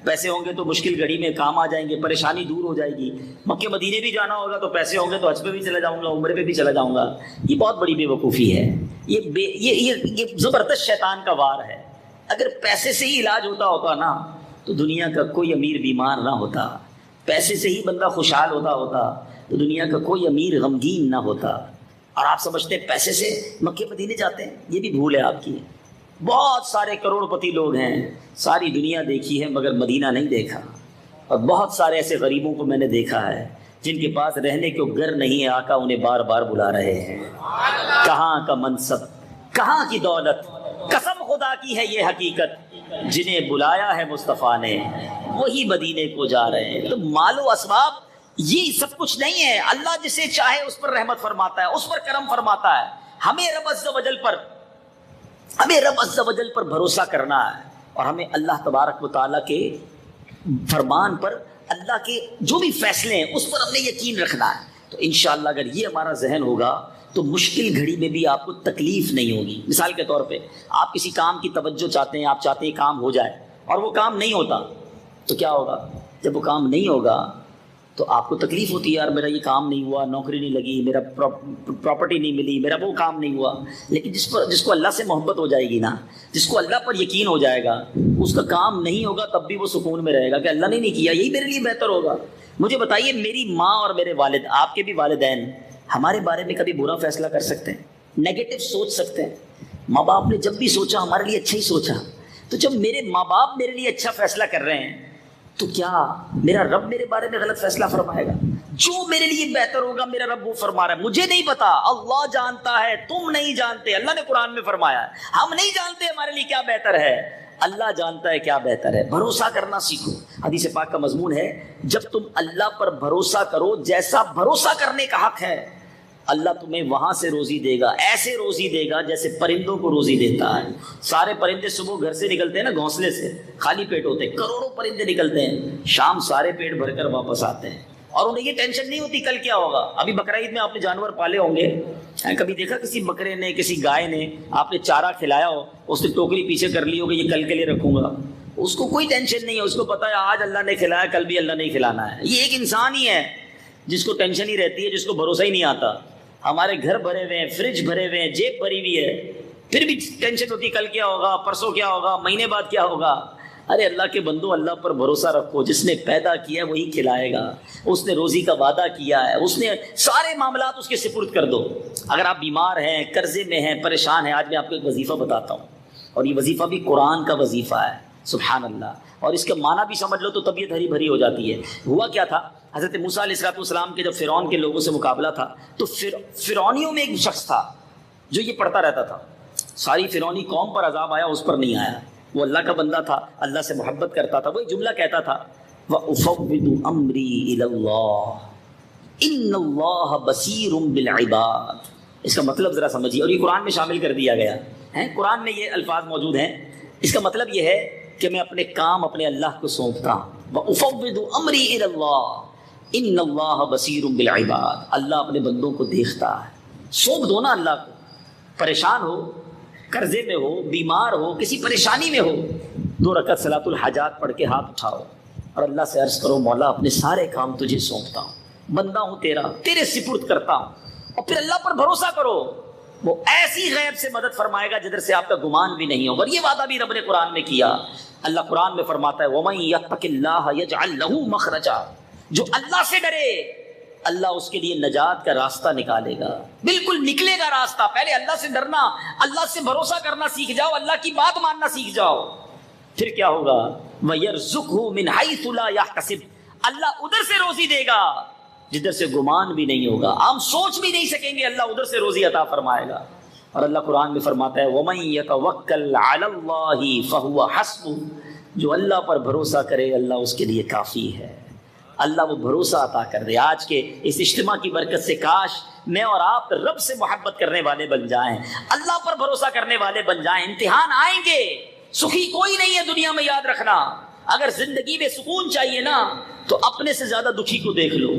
پیسے ہوں گے تو مشکل گھڑی میں کام آ جائیں گے، پریشانی دور ہو جائے گی، مکے مدینے بھی جانا ہوگا تو پیسے ہوں گے تو حج پہ بھی چلا جاؤں گا، عمرے پہ بھی چلا جاؤں گا۔ یہ بہت بڑی بے وقوفی ہے، یہ زبردست شیطان کا وار ہے۔ اگر پیسے سے ہی علاج ہوتا نا تو دنیا کا کوئی امیر بیمار نہ ہوتا، پیسے سے ہی بندہ خوشحال ہوتا تو دنیا کا کوئی امیر غمگین نہ ہوتا۔ اور آپ سمجھتے ہیں پیسے سے مکے مدینے جاتے ہیں، یہ بھی بھول ہے آپ کی۔ بہت سارے کروڑ پتی لوگ ہیں، ساری دنیا دیکھی ہے مگر مدینہ نہیں دیکھا، اور بہت سارے ایسے غریبوں کو میں نے دیکھا ہے جن کے پاس رہنے کو گھر نہیں ہے، آقا انہیں بار بار بلا رہے ہیں۔ کہاں کا منصب، کہاں کی دولت، قسم خدا کی ہے یہ حقیقت، جنہیں بلایا ہے مصطفیٰ نے وہی مدینے کو جا رہے ہیں۔ تو مال و اسباب یہ سب کچھ نہیں ہے، اللہ جسے چاہے اس پر رحمت فرماتا ہے، اس پر کرم فرماتا ہے۔ ہمیں رب عز و جل پر بھروسہ کرنا ہے، اور ہمیں اللہ تبارک و تعالیٰ کے فرمان پر، اللہ کے جو بھی فیصلے ہیں اس پر ہم نے یقین رکھنا ہے۔ تو انشاءاللہ اگر یہ ہمارا ذہن ہوگا تو مشکل گھڑی میں بھی آپ کو تکلیف نہیں ہوگی۔ مثال کے طور پہ آپ کسی کام کی توجہ چاہتے ہیں، آپ چاہتے ہیں کام ہو جائے اور وہ کام نہیں ہوتا تو کیا ہوگا؟ جب وہ کام نہیں ہوگا تو آپ کو تکلیف ہوتی ہے، یار میرا یہ کام نہیں ہوا، نوکری نہیں لگی، میرا پراپرٹی نہیں ملی، میرا وہ کام نہیں ہوا۔ لیکن جس کو اللہ سے محبت ہو جائے گی نا، جس کو اللہ پر یقین ہو جائے گا، اس کا کام نہیں ہوگا تب بھی وہ سکون میں رہے گا کہ اللہ نے نہیں کیا، یہی میرے لیے بہتر ہوگا۔ مجھے بتائیے، میری ماں اور میرے والد، آپ کے بھی والدین ہمارے بارے میں کبھی برا فیصلہ کر سکتے ہیں؟ نیگیٹو سوچ سکتے ہیں؟ ماں باپ نے جب بھی سوچا ہمارے لیے اچھا ہی سوچا، تو جب میرے ماں باپ میرے لیے اچھا فیصلہ کر رہے ہیں تو کیا میرا رب میرے بارے میں غلط فیصلہ فرمائے گا؟ جو میرے لیے بہتر ہوگا میرا رب وہ فرما رہا ہے، مجھے نہیں پتا، اللہ جانتا ہے، تم نہیں جانتے۔ اللہ نے قرآن میں فرمایا ہے ہم نہیں جانتے ہمارے لیے کیا بہتر ہے، اللہ جانتا ہے کیا بہتر ہے. بھروسہ کرنا سیکھو. حدیث پاک کا مضمون ہے جب تم اللہ پر بھروسہ کرو جیسا بھروسہ کرنے کا حق ہے, اللہ تمہیں وہاں سے روزی دے گا, ایسے روزی دے گا جیسے پرندوں کو روزی دیتا ہے. سارے پرندے صبح گھر سے نکلتے ہیں نا گھونسلے سے, خالی پیٹ ہوتے ہیں, کروڑوں پرندے نکلتے ہیں, شام سارے پیٹ بھر کر واپس آتے ہیں اور انہیں یہ ٹینشن نہیں ہوتی کل کیا ہوگا. ابھی بقرہ عید میں آپ نے جانور پالے ہوں گے, کبھی دیکھا کسی بکرے نے کسی گائے نے آپ نے چارہ کھلایا ہو, اس نے ٹوکری پیچھے کر لی ہو کہ یہ کل کے لیے رکھوں گا, اس کو کوئی ٹینشن نہیں ہے, اس کو پتا ہے آج اللہ نے کھلایا کل بھی اللہ نے کھلانا ہے. یہ ایک انسان ہی ہے جس کو ٹینشن ہی رہتی ہے, جس کو بھروسہ ہی نہیں آتا. ہمارے گھر بھرے ہوئے ہیں, فریج بھرے ہوئے ہیں, جیب بھری ہوئی ہے, پھر بھی ٹینشن ہوتی کل کیا ہوگا, پرسوں کیا ہوگا, مہینے بعد کیا ہوگا. ارے اللہ کے بندو, اللہ پر بھروسہ رکھو. جس نے پیدا کیا ہے وہی کھلائے گا, اس نے روزی کا وعدہ کیا ہے, اس نے سارے معاملات اس کے سپرد کر دو. اگر آپ بیمار ہیں, قرضے میں ہیں, پریشان ہیں, آج میں آپ کو ایک وظیفہ بتاتا ہوں, اور یہ وظیفہ بھی قرآن کا وظیفہ ہے. سبحان اللہ. اور اس کا معنی بھی سمجھ لو تو طبیعت ہری بھری ہو جاتی ہے. ہوا کیا تھا, حضرت موسیٰ علیہ السلام کے جب فرعون کے لوگوں سے مقابلہ تھا تو فرعونیوں میں ایک شخص تھا جو یہ پڑھتا رہتا تھا. ساری فرعونی قوم پر عذاب آیا, اس پر نہیں آیا. وہ اللہ کا بندہ تھا, اللہ سے محبت کرتا تھا. وہ ایک جملہ کہتا تھا, وَأُفَوِّضُ أَمْرِي إِلَى اللَّهِ إِنَّ اللَّهَ بَصِيرٌ بِالْعِبَادِ. اس کا مطلب ذرا سمجھیے, اور یہ قرآن میں شامل کر دیا گیا ہے. قرآن میں یہ الفاظ موجود ہیں. اس کا مطلب یہ ہے کہ میں اپنے کام اپنے اللہ کو سونپتا ہوں. وَأُفَوِّضُ أَمْرِي إِلَى اللَّهِ إِنَّ اللَّهَ بَصِيرٌ بِالْعِبَادِ. اللہ اپنے بندوں کو دیکھتا ہے. سونپ دو نا اللہ کو. پریشان ہو, قرضے میں ہو, بیمار ہو, کسی پریشانی میں ہو, 2 رکعت صلاۃ الحاجات پڑھ کے ہاتھ اٹھاؤ اور اللہ سے عرض کرو, مولا اپنے سارے کام تجھے سونپتا ہوں, بندہ ہوں تیرا, تیرے سپرد کرتا ہوں. اور پھر اللہ پر بھروسہ کرو, وہ ایسی غیب سے مدد فرمائے گا جدھر سے آپ کا گمان بھی نہیں ہوگا. اور یہ وعدہ بھی رب نے قرآن میں کیا. اللہ قرآن میں فرماتا ہے, وَمَن يَتَّقِ اللَّهَ يَجْعَل لَّهُ مَخْرَجًا. جو اللہ سے ڈرے اللہ اس کے لیے نجات کا راستہ نکالے گا. بالکل نکلے گا راستہ. پہلے اللہ سے ڈرنا, اللہ سے بھروسہ کرنا سیکھ جاؤ, اللہ کی بات ماننا سیکھ جاؤ, پھر کیا ہوگا, وَيَرْزُقْهُ مِنْ حَيْثُ لَا يَحْتَسِبُ. اللہ ادھر سے روزی دے گا جدھر سے گمان بھی نہیں ہوگا, ہم سوچ بھی نہیں سکیں گے, اللہ ادھر سے روزی عطا فرمائے گا. اور اللہ قرآن میں فرماتا ہے, وَمَن يَتَوَكَّلْ عَلَى اللَّهِ فَهُوَ حَسْبُهُ. جو اللہ پر بھروسہ کرے اللہ اس کے لیے کافی ہے. اللہ وہ بھروسہ عطا کر دے. آج کے اس اجتماع کی برکت سے کاش میں اور آپ رب سے محبت کرنے والے بن جائیں, اللہ پر بھروسہ کرنے والے بن جائیں. امتحان آئیں گے, سخی کوئی نہیں ہے دنیا میں, یاد رکھنا. اگر زندگی میں سکون چاہیے نا تو اپنے سے زیادہ دکھی کو دیکھ لو,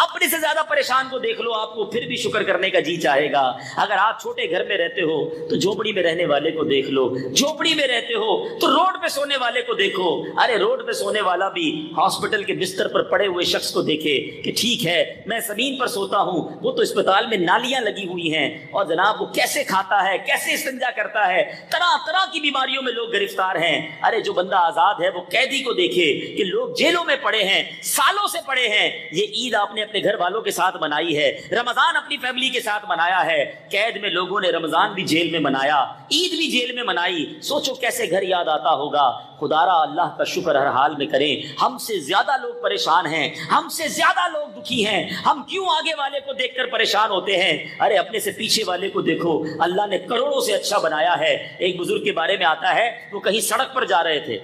اپنے سے زیادہ پریشان کو دیکھ لو, آپ کو پھر بھی شکر کرنے کا جی چاہے گا. اگر آپ چھوٹے گھر میں رہتے ہو تو جھوپڑی میں رہنے والے کو دیکھ لو, جھوپڑی میں رہتے ہو تو روڈ پہ سونے والے کو دیکھو. ارے روڈ پہ سونے والا بھی ہاسپٹل کے بستر پر پڑے ہوئے شخص کو دیکھے کہ ٹھیک ہے میں زمین پر سوتا ہوں, وہ تو اسپتال میں نالیاں لگی ہوئی ہیں, اور جناب وہ کیسے کھاتا ہے, کیسے استنجا کرتا ہے, طرح طرح کی بیماریوں میں لوگ گرفتار ہیں. ارے جو بندہ آزاد ہے وہ قیدی کو دیکھے کہ لوگ جیلوں میں پڑے ہیں, سالوں سے پڑے ہیں. یہ عید آپ نے اپنے گھر والوں کے ساتھ منائی ہے, رمضان اپنی فیملی کے ساتھ منایا ہے. قید میں لوگوں نے رمضان بھی جیل میں منایا, عید بھی جیل میں منائی. سوچو کیسے گھر یاد آتا ہوگا. خدارا اللہ کا شکر ہر حال میں کریں. ہم سے زیادہ لوگ پریشان ہیں, ہم سے زیادہ لوگ دکھی ہیں. ہم کیوں آگے والے کو دیکھ کر پریشان ہوتے ہیں؟ ارے اپنے سے پیچھے والے کو دیکھو, اللہ نے کروڑوں سے اچھا بنایا ہے. ایک بزرگ کے بارے میں آتا ہے, وہ کہیں سڑک پر جا رہے تھے,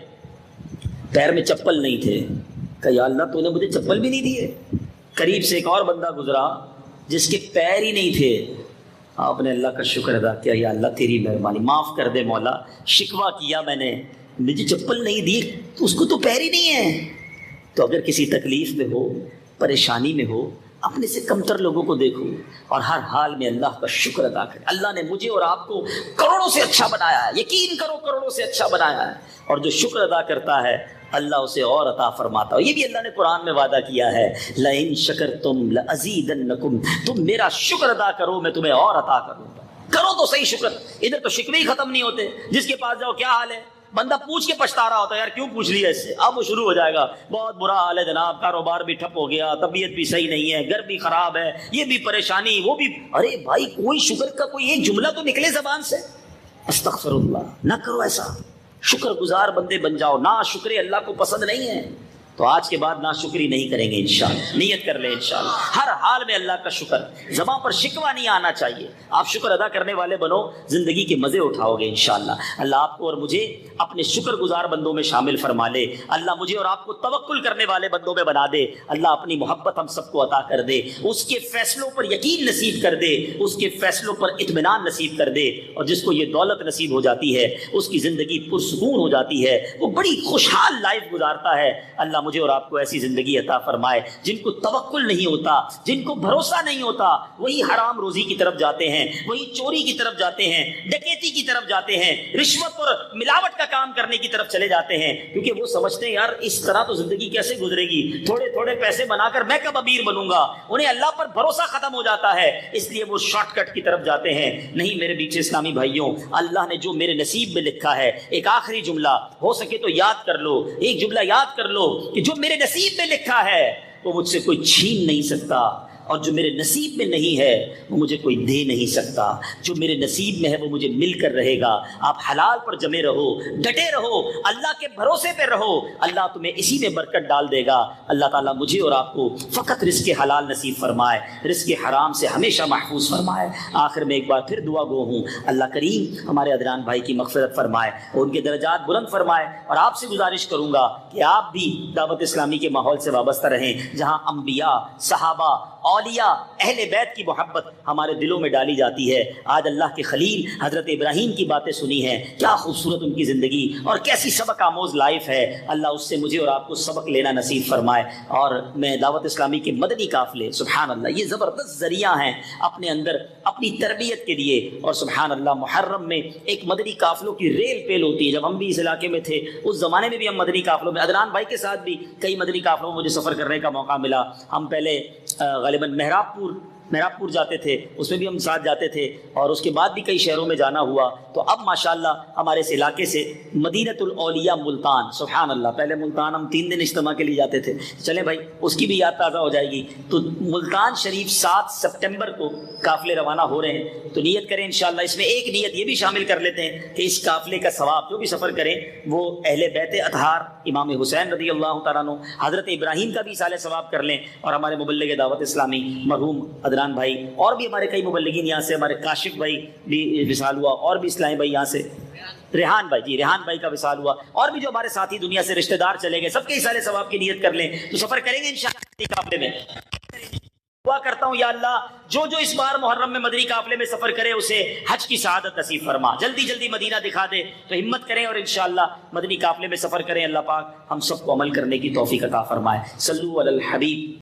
پیر میں چپل نہیں تھے. کہ یا اللہ تو نے مجھے چپل بھی نہیں دیے. قریب سے ایک اور بندہ گزرا جس کے پیر ہی نہیں تھے. آپ نے اللہ کا شکر ادا کیا, یا اللہ تیری مہربانی, معاف کر دے مولا, شکوہ کیا میں نے, مجھے چپل نہیں دی, تو اس کو تو پیر ہی نہیں ہے. تو اگر کسی تکلیف میں ہو, پریشانی میں ہو, اپنے سے کمتر لوگوں کو دیکھو اور ہر حال میں اللہ کا شکر ادا کرے. اللہ نے مجھے اور آپ کو کروڑوں سے اچھا بنایا ہے, یقین کرو کروڑوں سے اچھا بنایا ہے. اور جو شکر ادا کرتا ہے اللہ اسے اور عطا فرماتا ہے. یہ بھی اللہ نے قرآن میں وعدہ کیا ہے, لَإِن شَكَرْتُمْ لَأَزِيدَنَّكُمْ. تم میرا شکر ادا کرو میں تمہیں اور عطا کروں گا. کرو تو صحیح شکر. ادھر تو شکوے ہی ختم نہیں ہوتے. جس کے پاس جاؤ کیا حال ہے, بندہ پوچھ کے پچھتا رہا ہوتا ہے, یار کیوں پوچھ لیا اس سے. اب وہ شروع ہو جائے گا, بہت برا حال ہے جناب, کاروبار بھی ٹھپ ہو گیا, طبیعت بھی صحیح نہیں ہے, گھر بھی خراب ہے, یہ بھی پریشانی, وہ بھی. ارے بھائی کوئی شکر کا کوئی ایک جملہ تو نکلے زبان سے. استغفر اللہ. نہ کرو ایسا. شکر گزار بندے بن جاؤ. نہ شکر اللہ کو پسند نہیں ہے. تو آج کے بعد ناشکری نہیں کریں گے انشاءاللہ. نیت کر لیں انشاءاللہ ہر حال میں اللہ کا شکر, زبان پر شکوہ نہیں آنا چاہیے. آپ شکر ادا کرنے والے بنو, زندگی کے مزے اٹھاؤ گے انشاءاللہ. اللہ آپ کو اور مجھے اپنے شکر گزار بندوں میں شامل فرما لے. اللہ مجھے اور آپ کو توکل کرنے والے بندوں میں بنا دے. اللہ اپنی محبت ہم سب کو عطا کر دے, اس کے فیصلوں پر یقین نصیب کر دے, اس کے فیصلوں پر اطمینان نصیب کر دے. اور جس کو یہ دولت نصیب ہو جاتی ہے اس کی زندگی پرسکون ہو جاتی ہے, وہ بڑی خوشحال لائف گزارتا ہے. اللہ مجھے اور آپ کو ایسی زندگی عطا فرمائے. جن کو توکل نہیں ہوتا, جن کو بھروسہ نہیں ہوتا, وہی حرام روزی کی طرف جاتے ہیں, وہی چوری کی طرف جاتے ہیں, ڈکیتی کی طرف جاتے ہیں, رشوت اور ملاوٹ کا کام کرنے کی طرف چلے جاتے ہیں, کیونکہ وہ سمجھتے ہیں یار اس طرح تو زندگی کیسے گزرے گی, تھوڑے تھوڑے پیسے بنا کر میں کب امیر بنوں گا. انہیں اللہ پر بھروسہ ختم ہو جاتا ہے, اس لیے وہ شارٹ کٹ کی طرف جاتے ہیں. نہیں میرے بیچ اسلامی بھائیوں, اللہ نے جو میرے نصیب میں لکھا ہے, ایک آخری جملہ ہو سکے تو یاد کر لو, ایک جملہ یاد کر لو کہ جو میرے نصیب میں لکھا ہے وہ مجھ سے کوئی چھین نہیں سکتا, اور جو میرے نصیب میں نہیں ہے وہ مجھے کوئی دے نہیں سکتا. جو میرے نصیب میں ہے وہ مجھے مل کر رہے گا. آپ حلال پر جمے رہو, ڈٹے رہو, اللہ کے بھروسے پہ رہو, اللہ تمہیں اسی میں برکت ڈال دے گا. اللہ تعالیٰ مجھے اور آپ کو فقط رزق حلال نصیب فرمائے, رزق حرام سے ہمیشہ محفوظ فرمائے. آخر میں ایک بار پھر دعا گو ہوں, اللہ کریم ہمارے عدنان بھائی کی مغفرت فرمائے اور ان کے درجات بلند فرمائے. اور آپ سے گزارش کروں گا کہ آپ بھی دعوت اسلامی کے ماحول سے وابستہ رہیں, جہاں انبیاء, صحابہ, اولیاء, اہل بیت کی محبت ہمارے دلوں میں ڈالی جاتی ہے. آج اللہ کے خلیل حضرت ابراہیم کی باتیں سنی ہیں, کیا خوبصورت ان کی زندگی اور کیسی سبق آموز لائف ہے. اللہ اس سے مجھے اور آپ کو سبق لینا نصیب فرمائے. اور میں دعوت اسلامی کے مدنی قافلے, سبحان اللہ, یہ زبردست ذریعہ ہیں اپنے اندر اپنی تربیت کے لیے. اور سبحان اللہ محرم میں ایک مدنی قافلوں کی ریل پیل ہوتی ہے. جب ہم بھی اس علاقے میں تھے اس زمانے میں بھی ہم مدنی قافلوں میں, عدنان بھائی کے ساتھ بھی کئی مدنی قافلوں میں مجھے سفر کرنے کا موقع ملا. ہم پہلے غالباً مہراب پور جاتے تھے, اس میں بھی ہم ساتھ جاتے تھے, اور اس کے بعد بھی کئی شہروں میں جانا ہوا. تو اب ماشاءاللہ ہمارے اس علاقے سے مدینۃ الاولیاء ملتان, سبحان اللہ, پہلے ملتان ہم 3 دن اجتماع کے لیے جاتے تھے. چلیں بھائی اس کی بھی یاد تازہ ہو جائے گی. تو ملتان شریف 7 سپٹمبر کو قافلے روانہ ہو رہے ہیں, تو نیت کریں انشاءاللہ. اس میں ایک نیت یہ بھی شامل کر لیتے ہیں کہ اس قافلے کا ثواب جو بھی سفر کریں وہ اہل بیت اطہار امام حسین رضی اللہ تعالیٰ عنہ, حضرت ابراہیم کا بھی اصالہ ثواب کر لیں. اور ہمارے مبلغ دعوت اسلامی مرحوم عدنان بھائی, اور بھی ہمارے کئی مبلغین یہاں سے, ہمارے کاشف بھائی بھی وصال ہوا, اور بھی اسلام بھائی یہاں سے, ریحان بھائی, جی ریحان بھائی کا وصال ہوا, اور بھی جو ہمارے ساتھی دنیا سے رشتہ دار چلے گئے, سب کے اصالہ ثواب کی نیت کر لیں. تو سفر کریں گے انشاءاللہ قافلے میں. دعا کرتا ہوں یا اللہ جو اس بار محرم میں مدنی قافلے میں سفر کرے اسے حج کی سعادت نصیب فرما, جلدی جلدی مدینہ دکھا دے. تو ہمت کریں اور انشاءاللہ مدنی قافلے میں سفر کریں. اللہ پاک ہم سب کو عمل کرنے کی توفیق عطا فرمائے. صلو علی الحبیب.